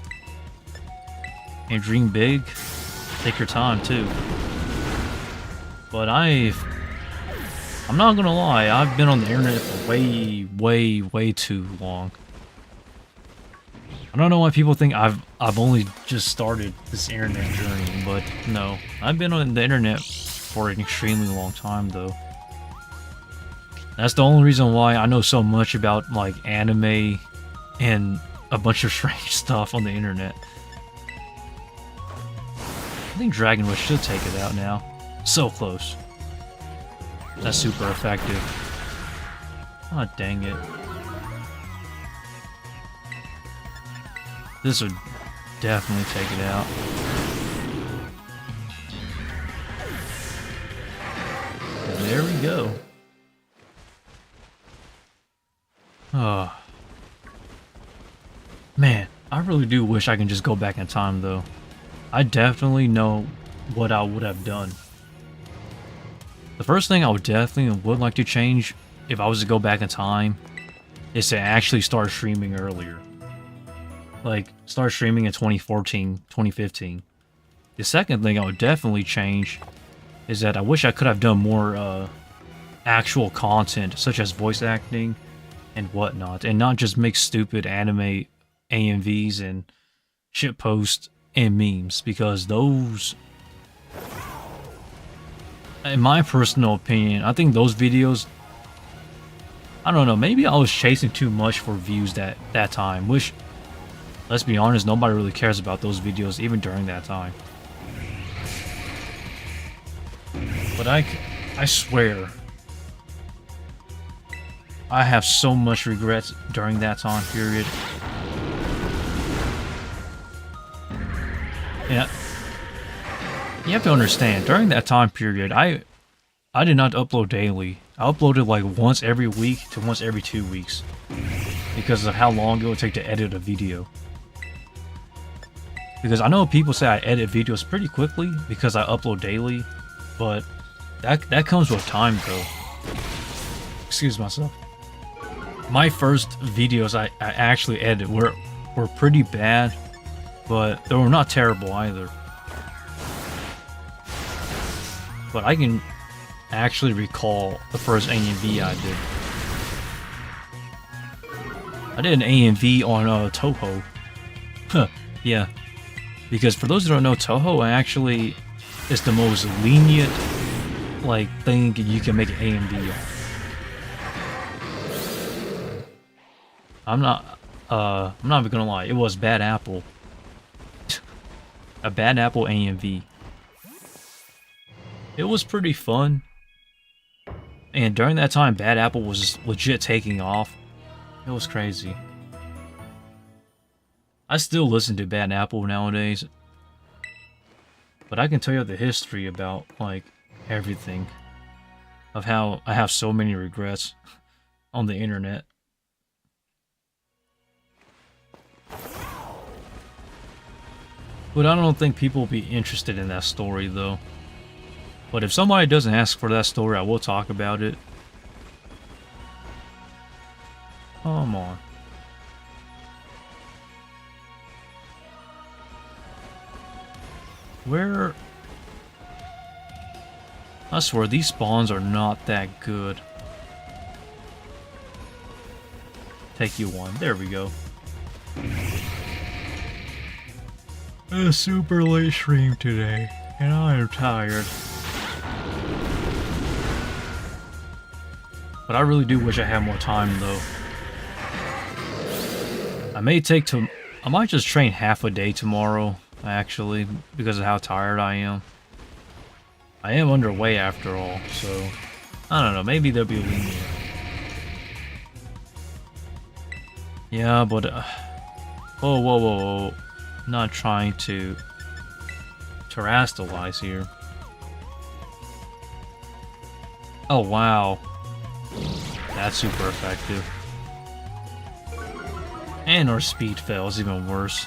and dream big. Take your time too. But I'm not gonna lie, I've been on the internet for way too long. I don't know why people think I've only just started this internet journey, but no, I've been on the internet for an extremely long time though. That's the only reason why I know so much about like anime and a bunch of strange stuff on the internet. I think Dragon Rush should take it out now. So close. That's super effective. Oh dang it. This would definitely take it out. And there we go. Oh. Man, I really do wish I can just go back in time though. I definitely know what I would have done. The first thing I would like to change if I was to go back in time is to actually start streaming earlier. Like, start streaming in 2014, 2015. The second thing I would definitely change is that I wish I could have done more actual content, such as voice acting and whatnot, and not just make stupid anime AMVs and shitposts and memes, because those, in my personal opinion, I think those videos, I don't know, maybe I was chasing too much for views that time, which, let's be honest, nobody really cares about those videos even during that time. But I swear, I have so much regrets during that time period. Yeah, you have to understand, during that time period, I did not upload daily. I uploaded like once every week to once every 2 weeks because of how long it would take to edit a video. Because I know people say I edit videos pretty quickly because I upload daily, but that comes with time though. Excuse myself. My first videos I actually edited were pretty bad, but they were not terrible either. But I can actually recall the first AMV I did. I did an AMV on Toho. Huh, yeah. Because for those who don't know, Toho actually is the most lenient like thing you can make an AMV on. I'm not even gonna lie, it was Bad Apple. A Bad Apple AMV. It was pretty fun. And during that time, Bad Apple was legit taking off. It was crazy. I still listen to Bad Apple nowadays. But I can tell you the history about, like, everything. Of how I have so many regrets on the internet. But I don't think people will be interested in that story, though. But if somebody doesn't ask for that story, I will talk about it. Come on. Where... I swear, these spawns are not that good. Take you one. There we go. A super late stream today, and I am tired. But I really do wish I had more time, though. I might just train half a day tomorrow, actually, because of how tired I am. I am underway after all, so I don't know, maybe they'll be lenient. Yeah, but whoa. Not trying to terrestrialize here. Oh wow. That's super effective. And our speed fell is even worse.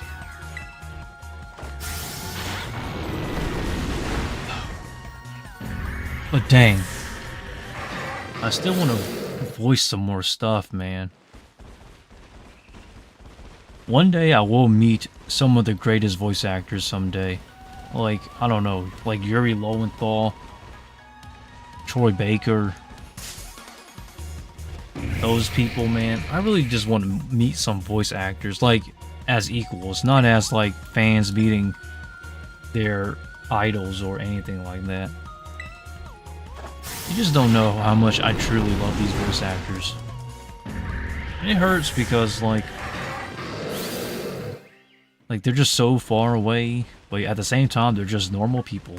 But dang, I still want to voice some more stuff, man. One day I will meet some of the greatest voice actors someday. Like, I don't know, like Yuri Lowenthal, Troy Baker. Those people, man. I really just want to meet some voice actors, like, as equals, not as, like, fans meeting their idols or anything like that. You just don't know how much I truly love these voice actors. And it hurts because, like, they're just so far away, but at the same time, they're just normal people.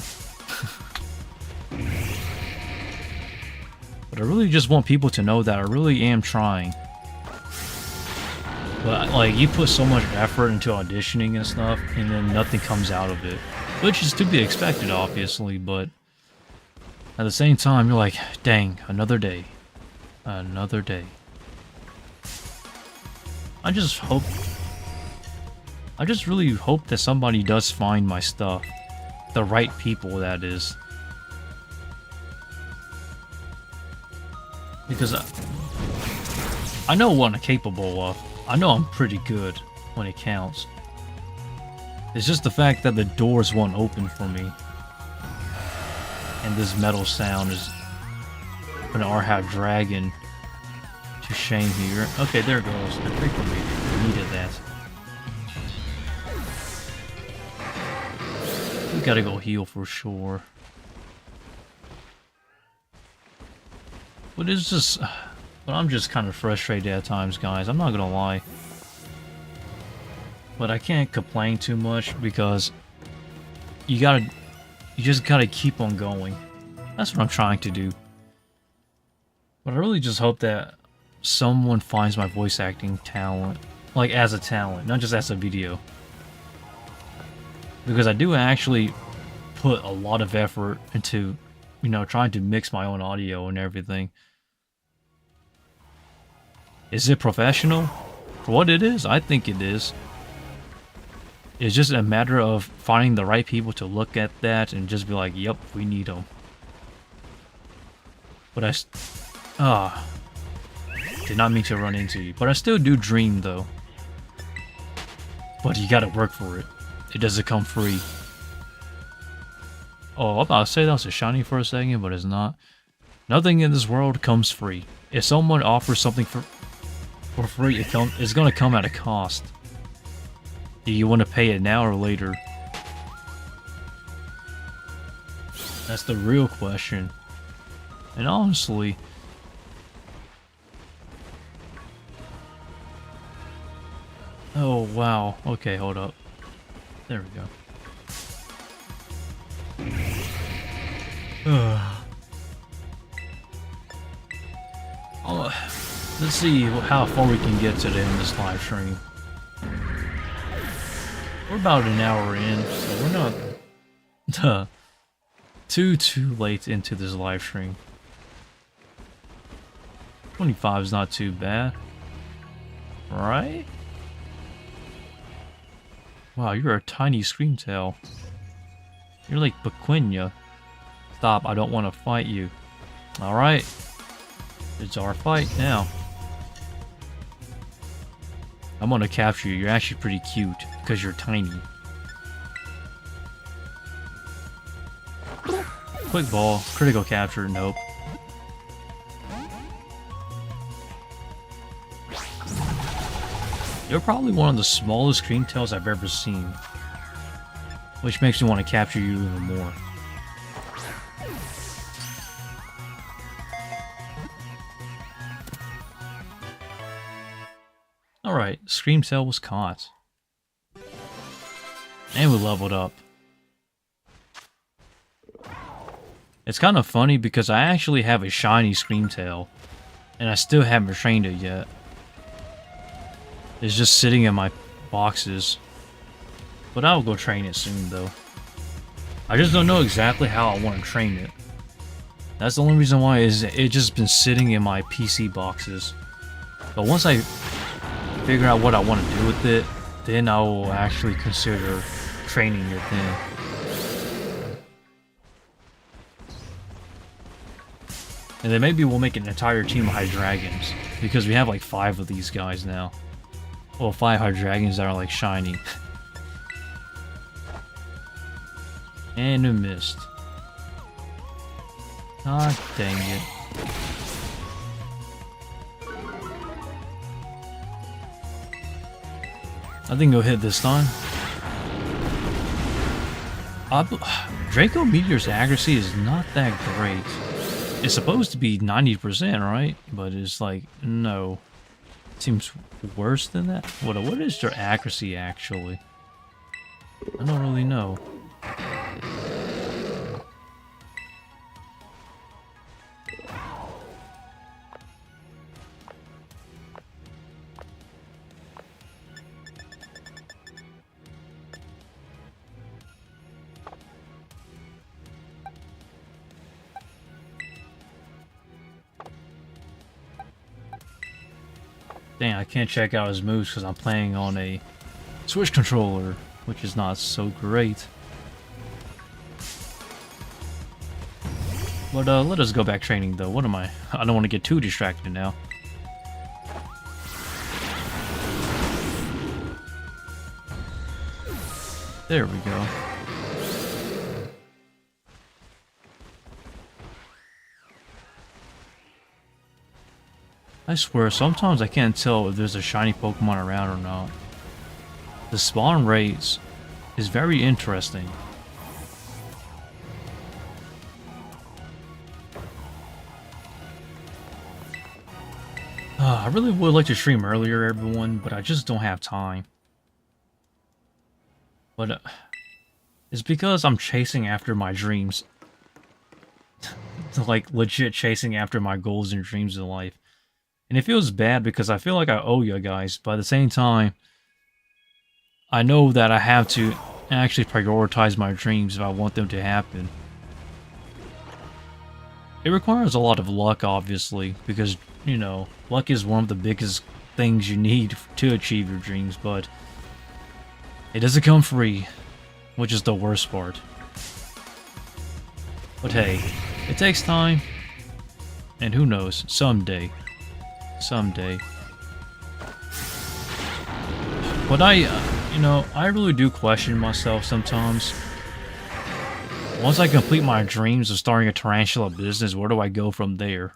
But I really just want people to know that I really am trying. But, like, you put so much effort into auditioning and stuff, and then nothing comes out of it. Which is to be expected, obviously, but at the same time, you're like, dang, another day. Another day. I just really hope that somebody does find my stuff. The right people, that is. Because I know what I'm capable of. I know I'm pretty good when it counts. It's just the fact that the doors won't open for me. And this metal sound is gonna Hydreigon to shame here. Okay, there it goes. The freaking me. Needed that. We gotta go heal for sure. But it's just... But I'm just kind of frustrated at times, guys. I'm not gonna lie. But I can't complain too much because you just gotta keep on going. That's what I'm trying to do. But I really just hope that someone finds my voice acting talent. Like, as a talent, not just as a video. Because I do actually put a lot of effort into, you know, trying to mix my own audio and everything. Is it professional? For what it is, I think it is. It's just a matter of finding the right people to look at that and just be like, yep, we need them. But did not mean to run into you. But I still do dream, though. But you gotta work for it. It doesn't come free. Oh, I'm about to say that was a shiny for a second, but it's not. Nothing in this world comes free. If someone offers something for free, it's gonna come at a cost. Do you want to pay it now or later? That's the real question. And honestly... Oh, wow. Okay, hold up. There we go. Let's see how far we can get today in this live stream. We're about an hour in, so we're not too late into this live stream. 25 is not too bad, right? Wow, you're a tiny screamtail. You're like Pequena. Stop, I don't want to fight you. Alright. It's our fight now. I'm gonna capture you. You're actually pretty cute because you're tiny. Quick ball. Critical capture. Nope. You're probably one of the smallest creamtails I've ever seen. Which makes me want to capture you even more. Alright, Screamtail was caught. And we leveled up. It's kind of funny because I actually have a shiny Screamtail. And I still haven't trained it yet. It's just sitting in my boxes. But I'll go train it soon though. I just don't know exactly how I want to train it. That's the only reason why is it just been sitting in my PC boxes. But once I figure out what I want to do with it, then I will actually consider training it then. And then maybe we'll make an entire team of Hydreigons, because we have like 5 of these guys now. Well, 5 Hydreigons that are like shiny. And a missed. Ah, dang it. I think he'll hit this time. Draco Meteor's accuracy is not that great. It's supposed to be 90%, right? But it's like, no. Seems worse than that. What is their accuracy, actually? I don't really know. Dang, I can't check out his moves because I'm playing on a Switch controller, which is not so great. But let us go back training though. What am I? I don't want to get too distracted now. There we go. I swear, sometimes I can't tell if there's a shiny Pokemon around or not. The spawn rates is very interesting. I really would like to stream earlier, everyone, but I just don't have time. But it's because I'm chasing after my dreams. Like, legit chasing after my goals and dreams in life. And it feels bad because I feel like I owe you guys, but at the same time, I know that I have to actually prioritize my dreams if I want them to happen. It requires a lot of luck, obviously, because, you know, luck is one of the biggest things you need to achieve your dreams, but it doesn't come free, which is the worst part. But hey, it takes time, and who knows, someday. But you know, I really do question myself sometimes. Once I complete my dreams of starting a Tarantula business, where do I go from there?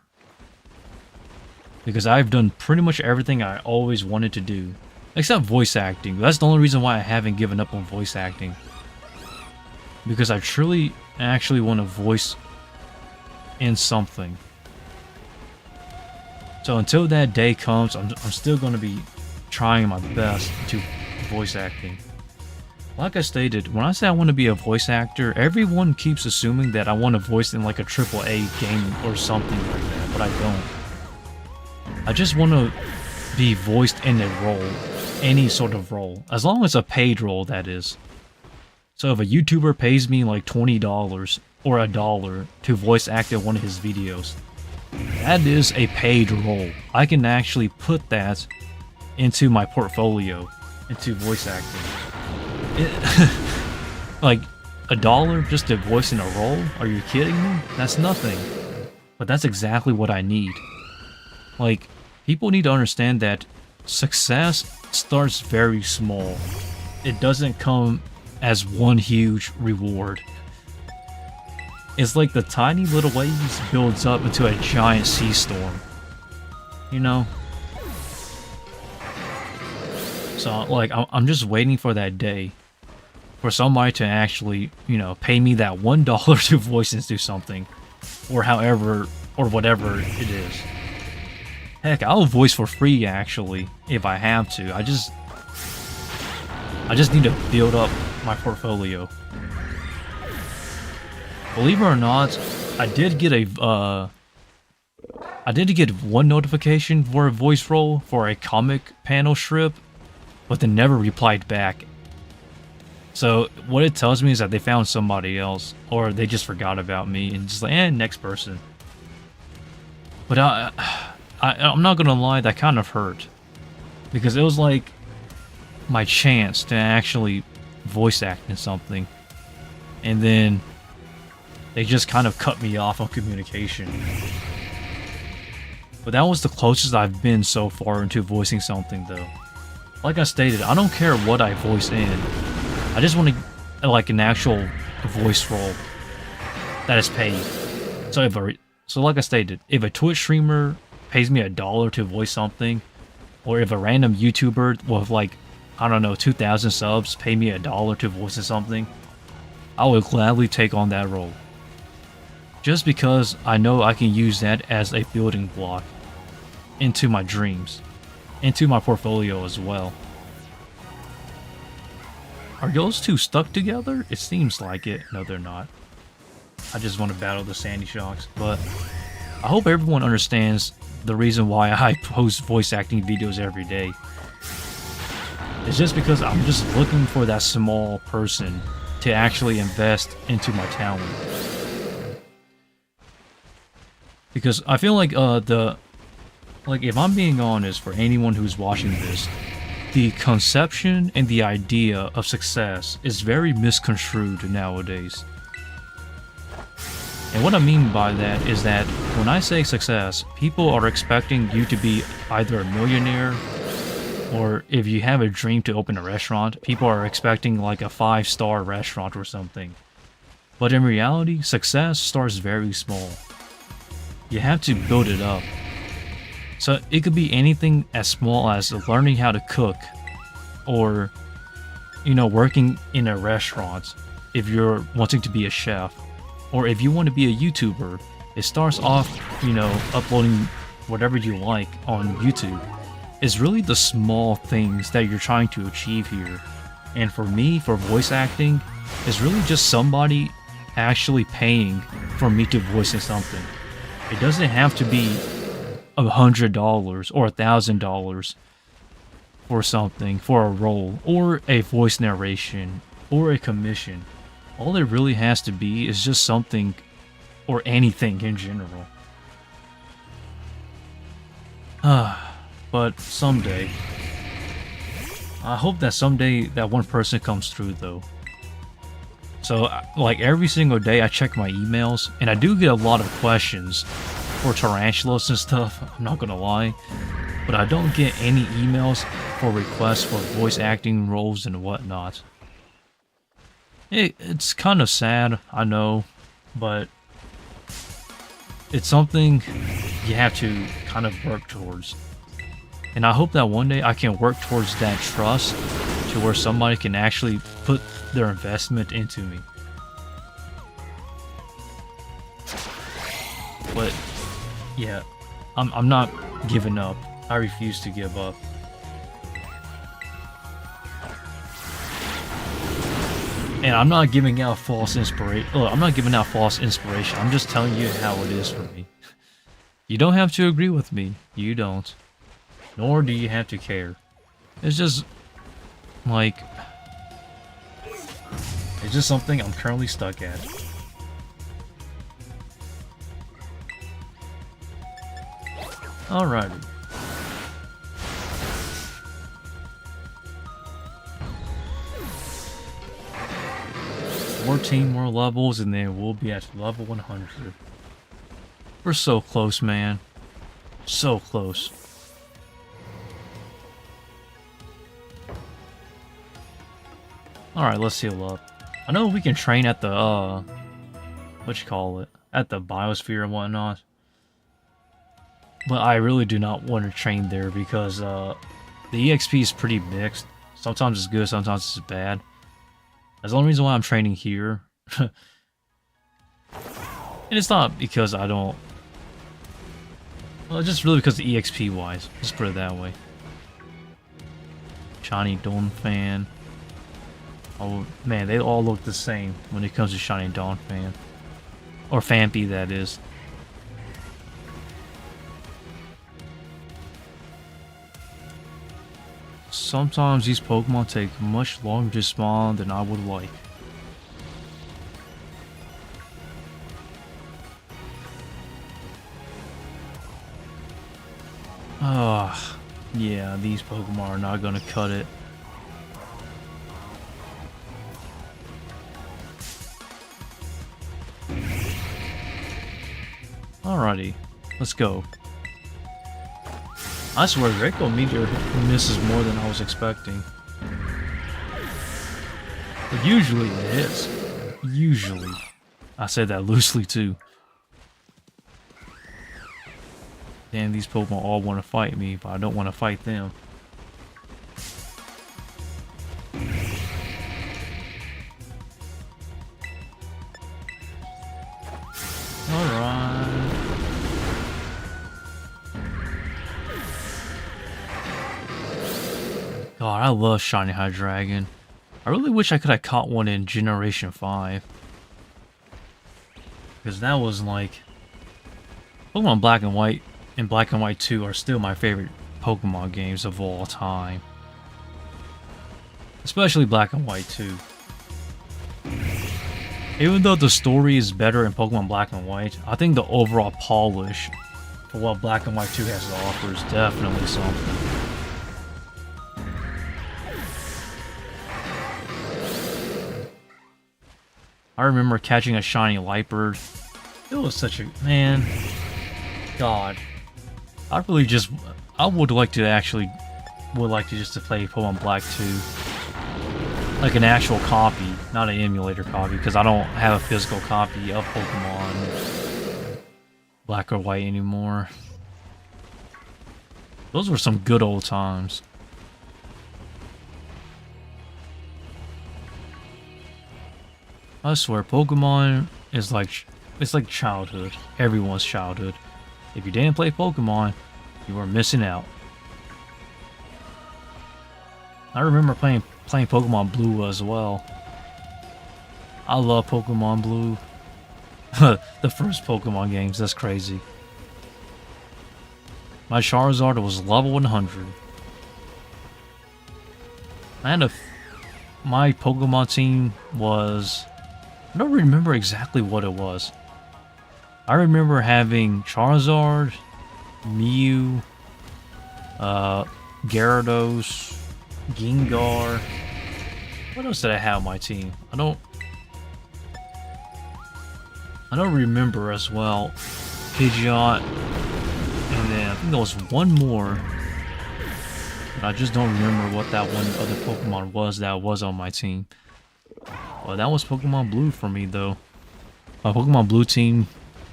Because I've done pretty much everything I always wanted to do. Except voice acting. That's the only reason why I haven't given up on voice acting. Because I truly actually want to voice in something. So until that day comes, I'm still going to be trying my best to voice acting. Like I stated, when I say I want to be a voice actor, everyone keeps assuming that I want to voice in like a AAA game or something like that, but I don't. I just want to be voiced in a role, any sort of role, as long as a paid role, that is. So if a YouTuber pays me like $20 or $1 to voice act in one of his videos, that is a paid role. I can actually put that into my portfolio, into voice acting. Like, $1 just to voice in a role? Are you kidding me? That's nothing. But that's exactly what I need. Like, people need to understand that success starts very small. It doesn't come as one huge reward. It's like the tiny little waves builds up into a giant sea storm. You know? So, like, I'm just waiting for that day. For somebody to actually, you know, pay me that $1 to voice into something. Or however, or whatever it is. Heck, I'll voice for free, actually, if I have to. I just need to build up my portfolio. Believe it or not, I did get one notification for a voice role for a comic panel strip, but they never replied back. So what it tells me is that they found somebody else, or they just forgot about me and just like, next person. But I'm not gonna lie, that kind of hurt, because it was like my chance to actually voice act in something, and then they just kind of cut me off on communication. But that was the closest I've been so far into voicing something, though. Like I stated, I don't care what I voice in. I just want to, like, an actual voice role that is paid. So like I stated, if a Twitch streamer pays me $1 to voice something, or if a random YouTuber with, like, I don't know, 2,000 subs pay me $1 to voice something, I would gladly take on that role. Just because I know I can use that as a building block into my dreams, into my portfolio as well. Are those two stuck together? It seems like it. No, they're not. I just want to battle the Sandy Shocks, but I hope everyone understands the reason why I post voice acting videos every day. It's just because I'm just looking for that small person to actually invest into my talent. Because I feel like if I'm being honest, for anyone who's watching this, the conception and the idea of success is very misconstrued nowadays. And what I mean by that is that when I say success, people are expecting you to be either a millionaire, or if you have a dream to open a restaurant, people are expecting like a 5-star restaurant or something. But in reality, success starts very small. You have to build it up. So it could be anything as small as learning how to cook, or, you know, working in a restaurant if you're wanting to be a chef, or if you want to be a YouTuber. It starts off, you know, uploading whatever you like on YouTube. It's really the small things that you're trying to achieve here. And for me, for voice acting, it's really just somebody actually paying for me to voice in something. It doesn't have to be $100 or $1,000 for something, for a role, or a voice narration, or a commission. All it really has to be is just something, or anything in general. But someday, I hope that someday that one person comes through, though. So, like, every single day I check my emails, and I do get a lot of questions for tarantulas and stuff, I'm not gonna lie. But I don't get any emails for requests for voice acting roles and whatnot. It's kind of sad, I know, but it's something you have to kind of work towards. And I hope that one day I can work towards that trust to where somebody can actually put their investment into me. But yeah, I'm not giving up. I refuse to give up. And I'm not giving out false inspiration. I'm not giving out false inspiration. I'm just telling you how it is for me. You don't have to agree with me. You don't. Nor do you have to care. It's just like, it's just something I'm currently stuck at. Alrighty. 14 more levels and then we'll be at level 100. We're so close, man. So close. Alright, let's heal up. I know we can train at the, at the biosphere and whatnot. But I really do not want to train there because, the EXP is pretty mixed. Sometimes it's good, sometimes it's bad. That's the only reason why I'm training here. And it's not because I don't... Well, it's just really because the EXP wise. Just put it that way. Shiny Dawn Fan. Oh man, they all look the same when it comes to Shiny Dawn Fan. Or Phanpy, that is. Sometimes these Pokemon take much longer to spawn than I would like. Yeah, these Pokemon are not gonna cut it. Alrighty, let's go. I swear, Draco Meteor misses more than I was expecting. But usually it hits. Usually. I said that loosely too. Damn, these Pokemon all want to fight me, but I don't want to fight them. Alright. God, I love Shiny Hydreigon. I really wish I could have caught one in Generation 5. Because that was like... Pokemon Black and White and Black and White 2 are still my favorite Pokemon games of all time. Especially Black and White 2. Even though the story is better in Pokemon Black and White, I think the overall polish for what Black and White 2 has to offer is definitely something. I remember catching a shiny Lightbird. It was such a... man... God. I would like to just to play Pokemon Black 2. Like an actual copy, not an emulator copy, because I don't have a physical copy of Pokemon Black or White anymore. Those were some good old times. I swear, Pokemon is like, it's like childhood. Everyone's childhood. If you didn't play Pokemon, you were missing out. I remember playing Pokemon Blue as well. I love Pokemon Blue. The first Pokemon games, that's crazy. My Charizard was level 100. My Pokemon team was... I don't remember exactly what it was. I remember having Charizard, Mew, Gyarados, Gengar. What else did I have on my team? I don't remember as well. Pidgeot, and then I think there was one more. But I just don't remember what that one other Pokemon was that was on my team. Well, that was Pokemon Blue for me, though. My Pokemon Blue team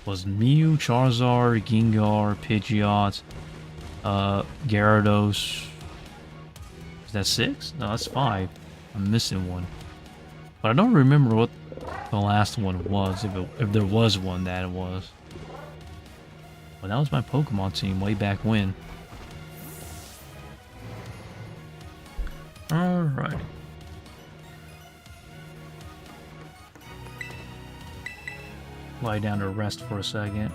was Mew, Charizard, Gengar, Pidgeot, Gyarados. Is that 6? No, that's 5. I'm missing one. But I don't remember what the last one was, if there was one that it was. Well, that was my Pokemon team way back when. Alright. Lie down to rest for a second.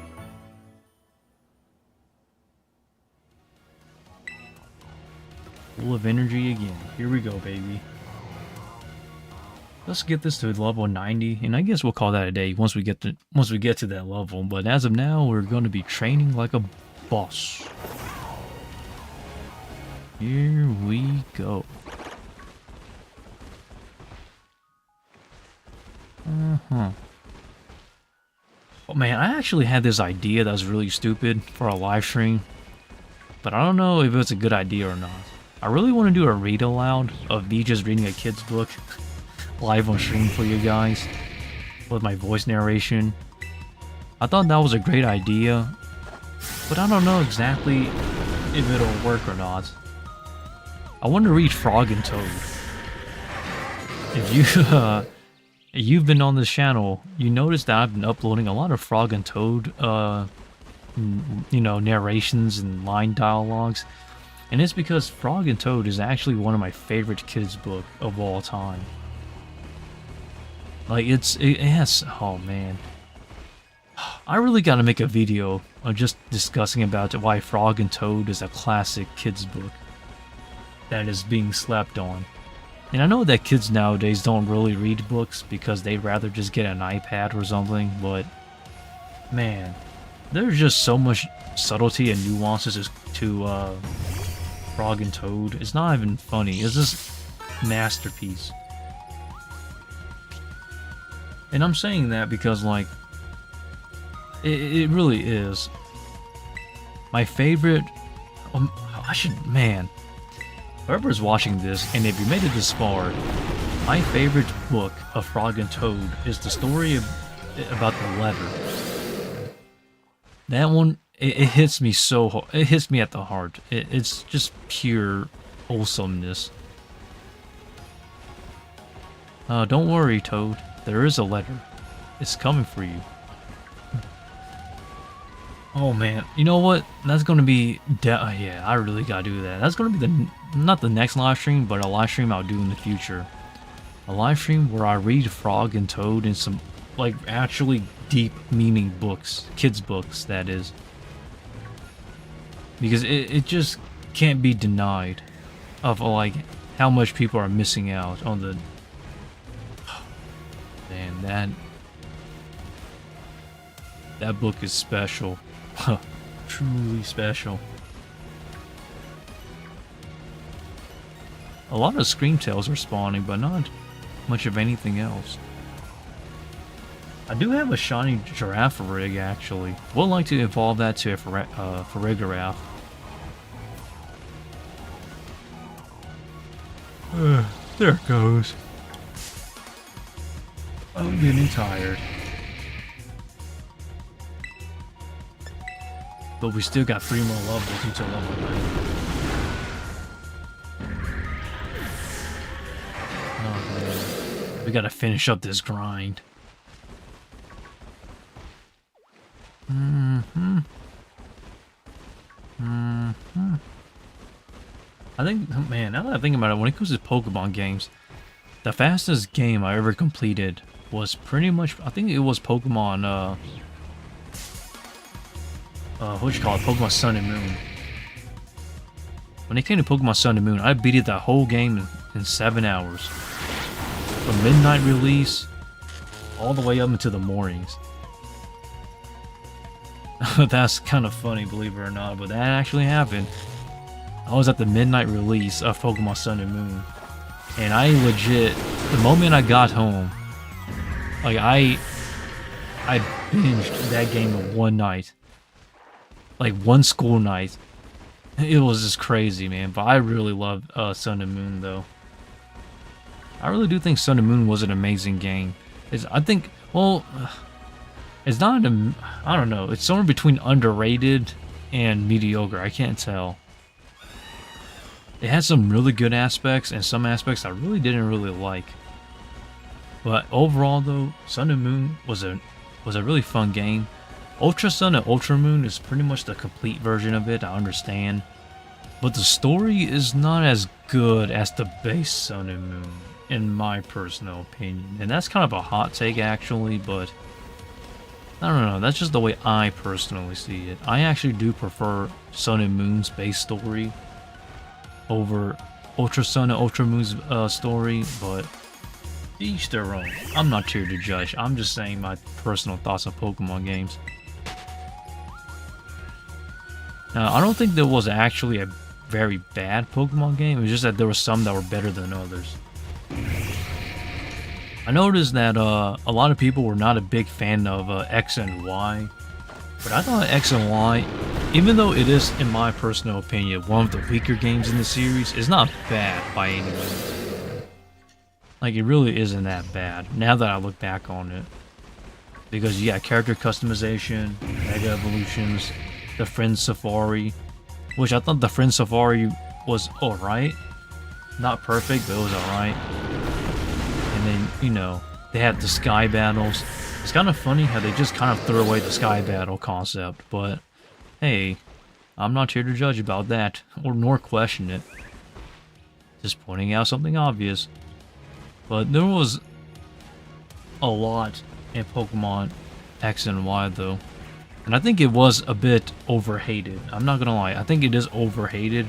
Full of energy again. Here we go, baby. Let's get this to level 90, and I guess we'll call that a day once we get to that level. But as of now, we're going to be training like a boss. Here we go. Oh man, I actually had this idea that was really stupid for a live stream, but I don't know if it's a good idea or not. I really want to do a read aloud of me just reading a kid's book live on stream for you guys with my voice narration. I thought that was a great idea, but I don't know exactly if it'll work or not. I want to read Frog and Toad. If you've been on this channel, you notice that I've been uploading a lot of Frog and Toad, narrations and line dialogues. And it's because Frog and Toad is actually one of my favorite kids' book of all time. Like, it has, oh man. I really gotta make a video of just discussing about why Frog and Toad is a classic kids' book that is being slept on. And I know that kids nowadays don't really read books because they'd rather just get an iPad or something, but man, there's just so much subtlety and nuances to Frog and Toad. It's not even funny, it's just masterpiece. And I'm saying that because, like, it really is my favorite. I should, man. Whoever's watching this, and if you made it this far, my favorite book of Frog and Toad is the story about the letter. That one, it hits me so hard. It hits me at the heart. It's just pure wholesomeness. Don't worry, Toad. There is a letter. It's coming for you. Oh man, you know what? That's gonna be yeah, I really gotta do that. That's gonna be not the next live stream, but a live stream I'll do in the future. A live stream where I read Frog and Toad in some like actually deep meaning books, kids books that is. Because it just can't be denied of like how much people are missing out on the man, that book is special. Truly special. A lot of Screamtails are spawning, but not much of anything else. I do have a shiny giraffe rig, actually. Would like to evolve that to a Farigiraffe. There it goes. I'm getting tired. But we still got 3 more levels until level 9. Oh man. We gotta finish up this grind. I think, man, now that I think about it, when it comes to Pokemon games, the fastest game I ever completed was pretty much, I think it was Pokemon, what you call it, Pokemon Sun and Moon. When it came to Pokemon Sun and Moon, I beat it that whole game in 7 hours. From midnight release, all the way up into the mornings. That's kind of funny, believe it or not, but that actually happened. I was at the midnight release of Pokemon Sun and Moon, and I legit, the moment I got home, like I binged that game in one night. Like one school night. It was just crazy, man. But I really love Sun and Moon, though. I really do think Sun and Moon was an amazing game. I think, well, it's not, I don't know. It's somewhere between underrated and mediocre. I can't tell. It had some really good aspects and some aspects I really didn't really like. But overall, though, Sun and Moon was a really fun game. Ultra Sun and Ultra Moon is pretty much the complete version of it, I understand. But the story is not as good as the base Sun and Moon, in my personal opinion. And that's kind of a hot take, actually, but I don't know, that's just the way I personally see it. I actually do prefer Sun and Moon's base story over Ultra Sun and Ultra Moon's story, but each their own. I'm not here to judge, I'm just saying my personal thoughts on Pokemon games. Now, I don't think there was actually a very bad Pokemon game. It was just that there were some that were better than others. I noticed that a lot of people were not a big fan of X and Y. But I thought X and Y, even though it is, in my personal opinion, one of the weaker games in the series, is not bad by any means. Like, it really isn't that bad, now that I look back on it. Because you got character customization, Mega Evolutions, the Friend Safari, which I thought the Friend Safari was alright. Not perfect, but it was alright. And then, you know, they had the Sky Battles. It's kind of funny how they just kind of threw away the Sky Battle concept, but hey, I'm not here to judge about that, or nor question it. Just pointing out something obvious. But there was a lot in Pokemon X and Y, though. And I think it was a bit overhated. I'm not gonna lie, I think it is overhated.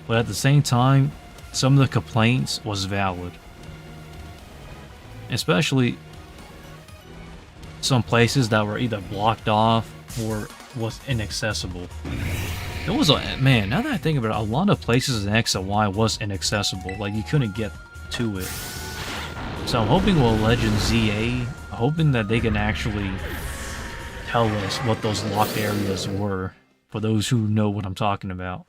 But at the same time, some of the complaints was valid. Especially some places that were either blocked off or was inaccessible. It was a, man, now that I think about it, a lot of places in X and Y was inaccessible. Like, you couldn't get to it. So I'm hoping with Legend ZA, hoping that they can actually tell us what those locked areas were, for those who know what I'm talking about.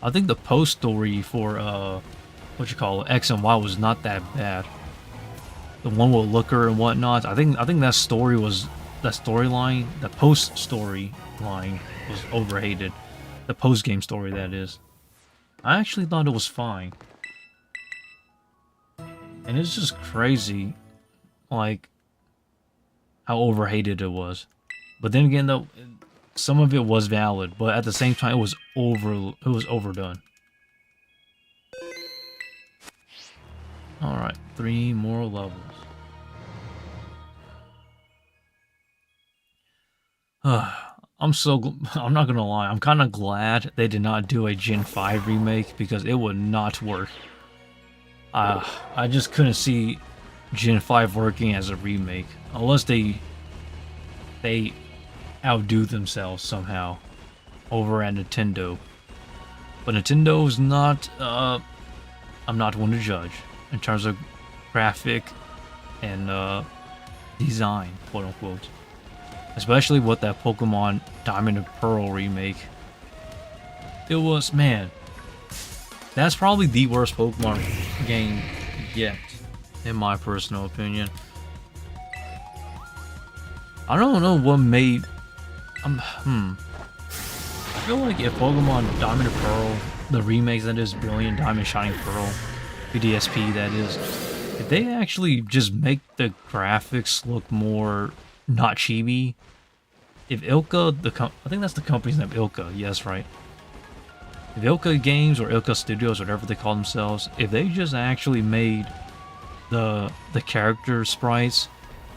I think the post story for what you call it, X and Y was not that bad. The one with Looker and whatnot. I think that story was that storyline, the post story line was overhated. The post game story, that is. I actually thought it was fine. And it's just crazy, like, how overhated it was. But then again, though, some of it was valid, but at the same time, it was overdone. All right, 3 more levels. I'm not gonna lie, I'm kind of glad they did not do a Gen 5 remake because it would not work. I just couldn't see Gen 5 working as a remake unless they outdo themselves somehow over at Nintendo. But Nintendo is not I'm not one to judge in terms of graphic and design, quote unquote. Especially with that Pokemon Diamond and Pearl remake. It was, man, that's probably the worst Pokemon game yet, in my personal opinion. I don't know what made... I feel like if Pokemon Diamond and Pearl, the remakes, that is Brilliant Diamond Shining Pearl, PDSP that is, if they actually just make the graphics look more not chibi, if Ilka, I think that's the company's name, Ilka, yes, right. If Ilka Games or Ilka Studios, whatever they call themselves, if they just actually made the character sprites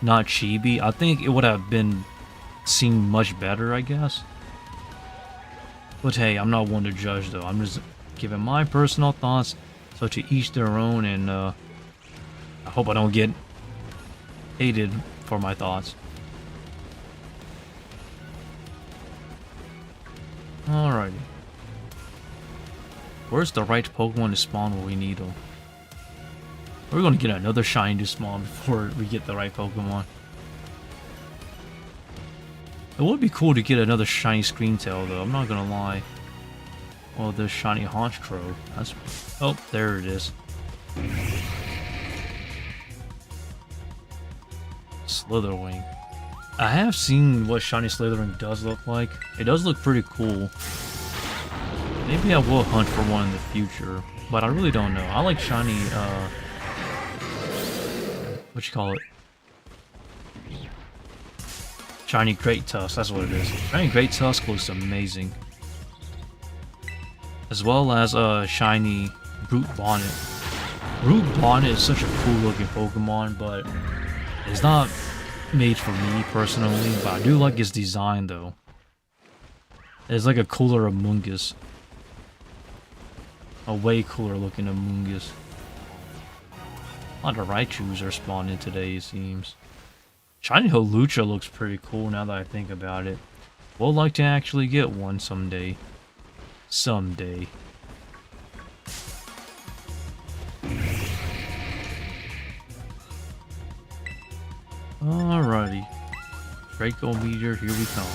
not chibi, I think it would have been seen much better, I guess. But hey, I'm not one to judge though. I'm just giving my personal thoughts, so to each their own, and I hope I don't get hated for my thoughts. Alrighty. Where's the right Pokemon to spawn when we need them? We're gonna get another shiny to spawn before we get the right Pokemon. It would be cool to get another shiny Screamtail though, I'm not gonna lie. Well, this shiny Honchkrow. That's... oh, there it is. Slitherwing. I have seen what shiny Slitherwing does look like. It does look pretty cool. Maybe I will hunt for one in the future, but I really don't know. I like shiny, what you call it? Shiny Great Tusk, that's what it is. Shiny Great Tusk looks amazing. As well as shiny Brute Bonnet. Brute Bonnet is such a cool looking Pokemon, but it's not made for me personally, but I do like its design though. It's like a cooler Amoonguss. A way cooler looking Amoonguss. A lot of Raichus are spawning today, it seems. Shiny Holucha looks pretty cool now that I think about it. Would like to actually get one someday. Someday. Alrighty. Draco Meteor, here we come.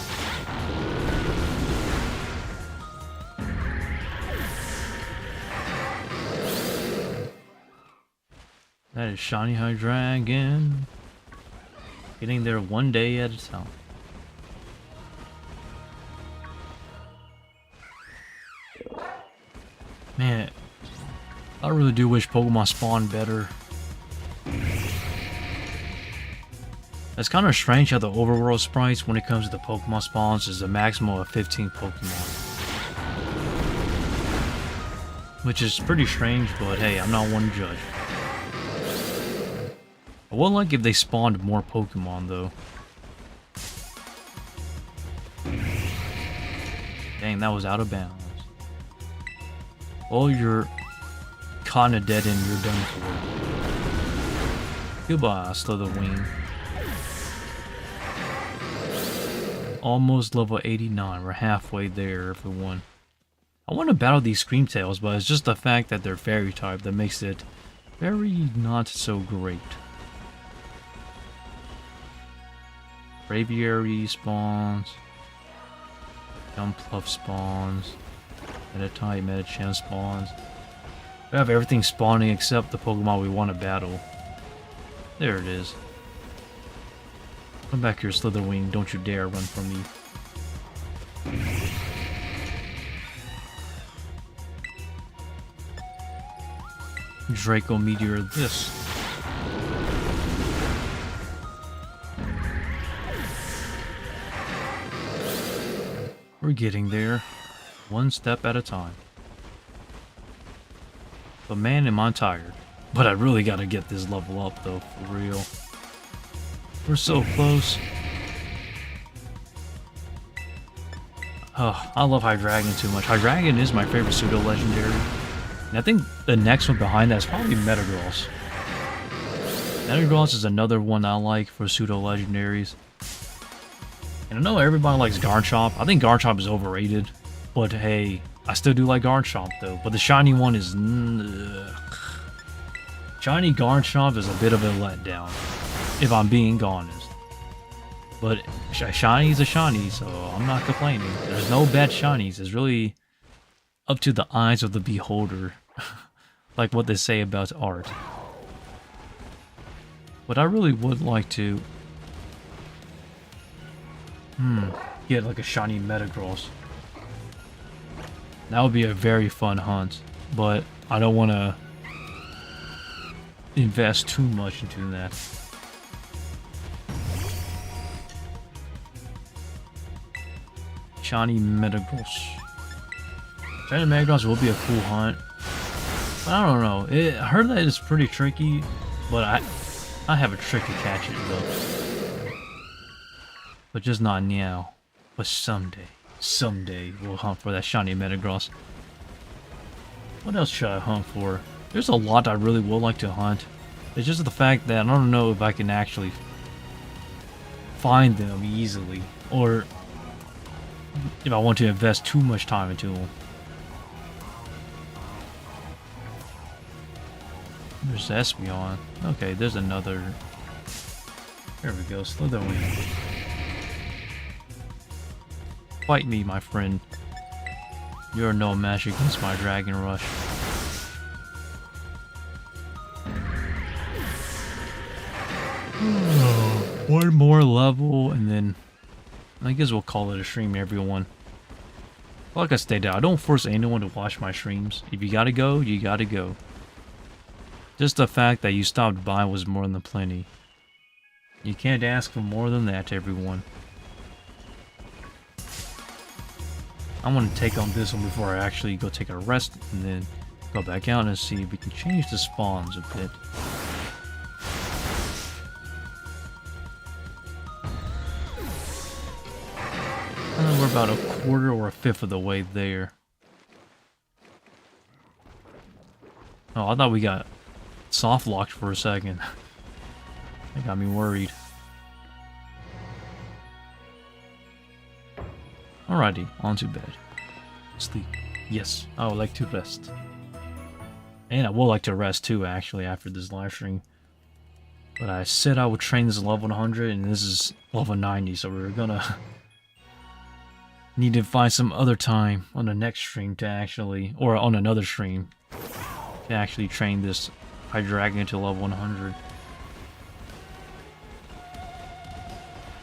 That is shiny Hydreigon. Getting there one day at a time. Man, I really do wish Pokemon spawned better. It's kind of strange how the overworld sprites, when it comes to the Pokemon spawns, is a maximum of 15 Pokemon. Which is pretty strange, but hey, I'm not one to judge. I would like if they spawned more Pokemon, though. Dang, that was out of bounds. Well, you're kinda dead and you're done for. Goodbye, Slitherwing. Almost level 89. We're halfway there, everyone. I want to battle these Screamtails, but it's just the fact that they're fairy type that makes it very not so great. Braviary spawns. Jumpluff spawns. Meditite, Medicham spawns. We have everything spawning except the Pokemon we want to battle. There it is. Come back here, Slitherwing. Don't you dare run from me. Draco Meteor this. We're getting there. One step at a time. But man, am I tired. But I really gotta get this level up though, for real. We're so close. Oh, I love Hydreigon too much. Hydreigon is my favorite pseudo-legendary. And I think the next one behind that is probably Metagross. Metagross is another one I like for pseudo-legendaries. And I know everybody likes Garchomp. I think Garchomp is overrated. But hey, I still do like Garchomp though. But the shiny one is... Shiny Garchomp is a bit of a letdown, if I'm being honest. But shiny is a shiny, so I'm not complaining. There's no bad shinies. It's really up to the eyes of the beholder. Like what they say about art. But I really would like to... get like a shiny Metagross. That would be a very fun hunt. But I don't want to invest too much into that. Shiny Metagross. Shiny Metagross will be a cool hunt. But I don't know. I heard that it's pretty tricky, but I have a trick to catch it though. But just not now. But someday we'll hunt for that shiny Metagross. What else should I hunt for? There's a lot I really would like to hunt. It's just the fact that I don't know if I can actually find them easily, or if I want to invest too much time into them. There's Espeon. Okay, there's another. There we go, Slitherwing. Fight me, my friend. You're no match against my Dragon Rush. One more level, and then I guess we'll call it a stream, everyone. Like I stated, I don't force anyone to watch my streams. If you gotta go, you gotta go. Just the fact that you stopped by was more than plenty. You can't ask for more than that, everyone. I want to take on this one before I actually go take a rest, and then go back out and see if we can change the spawns a bit. We're about a quarter or a fifth of the way there. Oh, I thought we got soft locked for a second. That got me worried. Alrighty, on to bed. Sleep. Yes, I would like to rest. And I would like to rest too, actually, after this live stream. But I said I would train this level 100, and this is level 90, so we're gonna need to find some other time on the next stream to actually, or on another stream, to actually train this Hydreigon to level 100.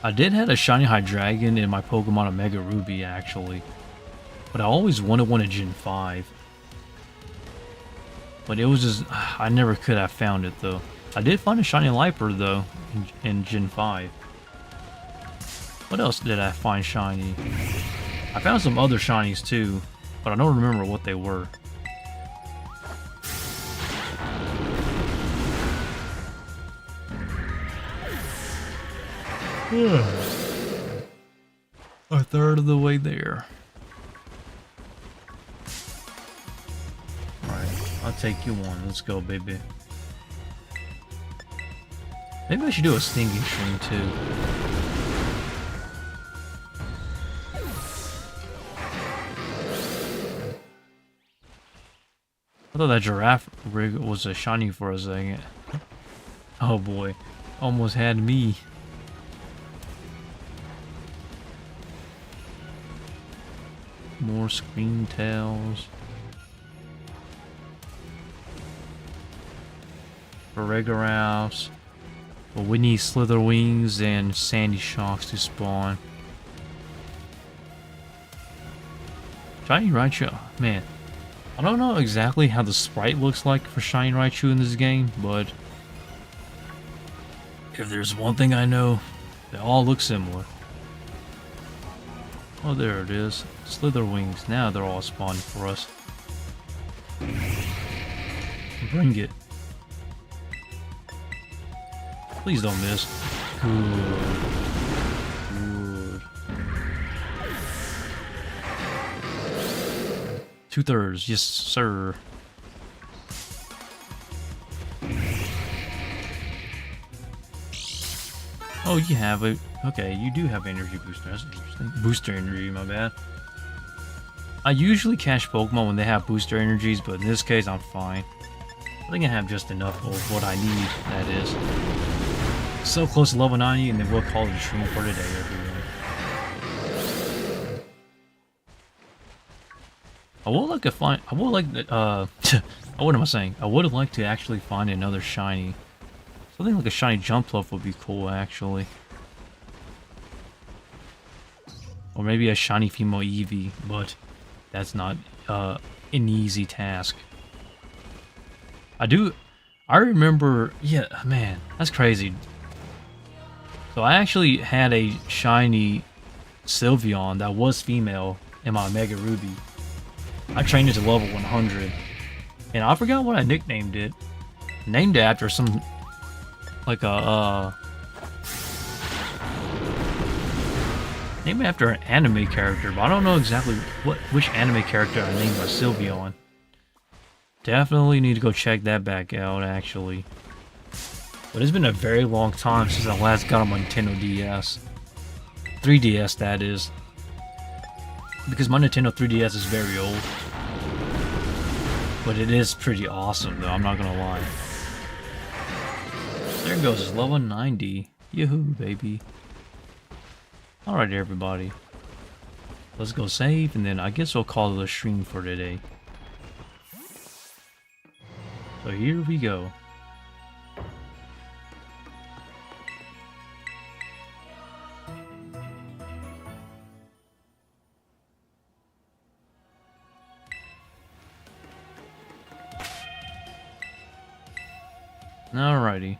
I did have a shiny Hydreigon in my Pokemon Omega Ruby, actually. But I always wanted one in Gen 5. But it was just, I never could have found it, though. I did find a shiny Liper, though, in Gen 5. What else did I find shiny? I found some other shinies, too. But I don't remember what they were. A third of the way there. Alright, I'll take you on. Let's go, baby. Maybe I should do a stinging stream too. I thought that giraffe rig was a shiny for a second. Oh boy, almost had me. more screen tails. Farigaraths. But we need Slither Wings and Sandy Shocks to spawn. Shiny Raichu, man. I don't know exactly how the sprite looks like for Shiny Raichu in this game, but if there's one thing I know, they all look similar. Oh, there it is. Slither Wings. Now they're all spawning for us. Bring it. Please don't miss. Good. Good. 2/3. Yes, sir. Oh, you have it. Okay, you do have energy booster. That's interesting. Booster energy, my bad. I usually catch Pokemon when they have booster energies, but in this case, I'm fine. I think I have just enough of what I need, that is. So close to level 90, and then we'll call it a stream for today, everyone. I would like to find... I would like to, what am I saying? I would like to actually find another shiny. Something like a shiny Jumpluff would be cool, actually. Or maybe a shiny female Eevee, but that's not an easy task. I remember... Yeah, man, that's crazy. So I actually had a shiny Sylveon that was female in my Mega Ruby. I trained it to level 100. And I forgot what I nicknamed it. Named it after some... like a... named it after an anime character, but I don't know exactly which anime character I named my Sylveon. Definitely need to go check that back out, actually. But it's been a very long time since I last got on my Nintendo DS. 3DS, that is. Because my Nintendo 3DS is very old. But it is pretty awesome, though, I'm not gonna lie. There goes, it's level 90. Yoo-hoo, baby. Alright, everybody. Let's go save, and then I guess we'll call it a stream for today. So here we go. Alrighty.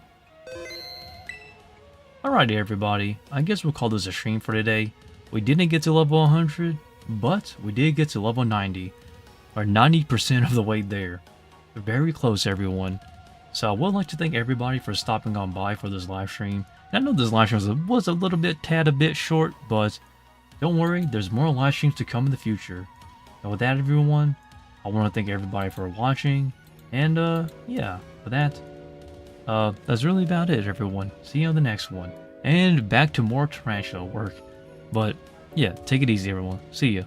Alrighty, everybody. I guess we'll call this a stream for today. We didn't get to level 100, but we did get to level 90. Or 90% of the way there. We're very close, everyone. So I would like to thank everybody for stopping on by for this live stream. And I know this live stream was a little bit, tad a bit short, but don't worry, there's more live streams to come in the future. And with that, everyone, I want to thank everybody for watching. And, yeah, for that, that's really about it, everyone. See you on the next one. And back to more Tarantula work. But, yeah, take it easy, everyone. See ya.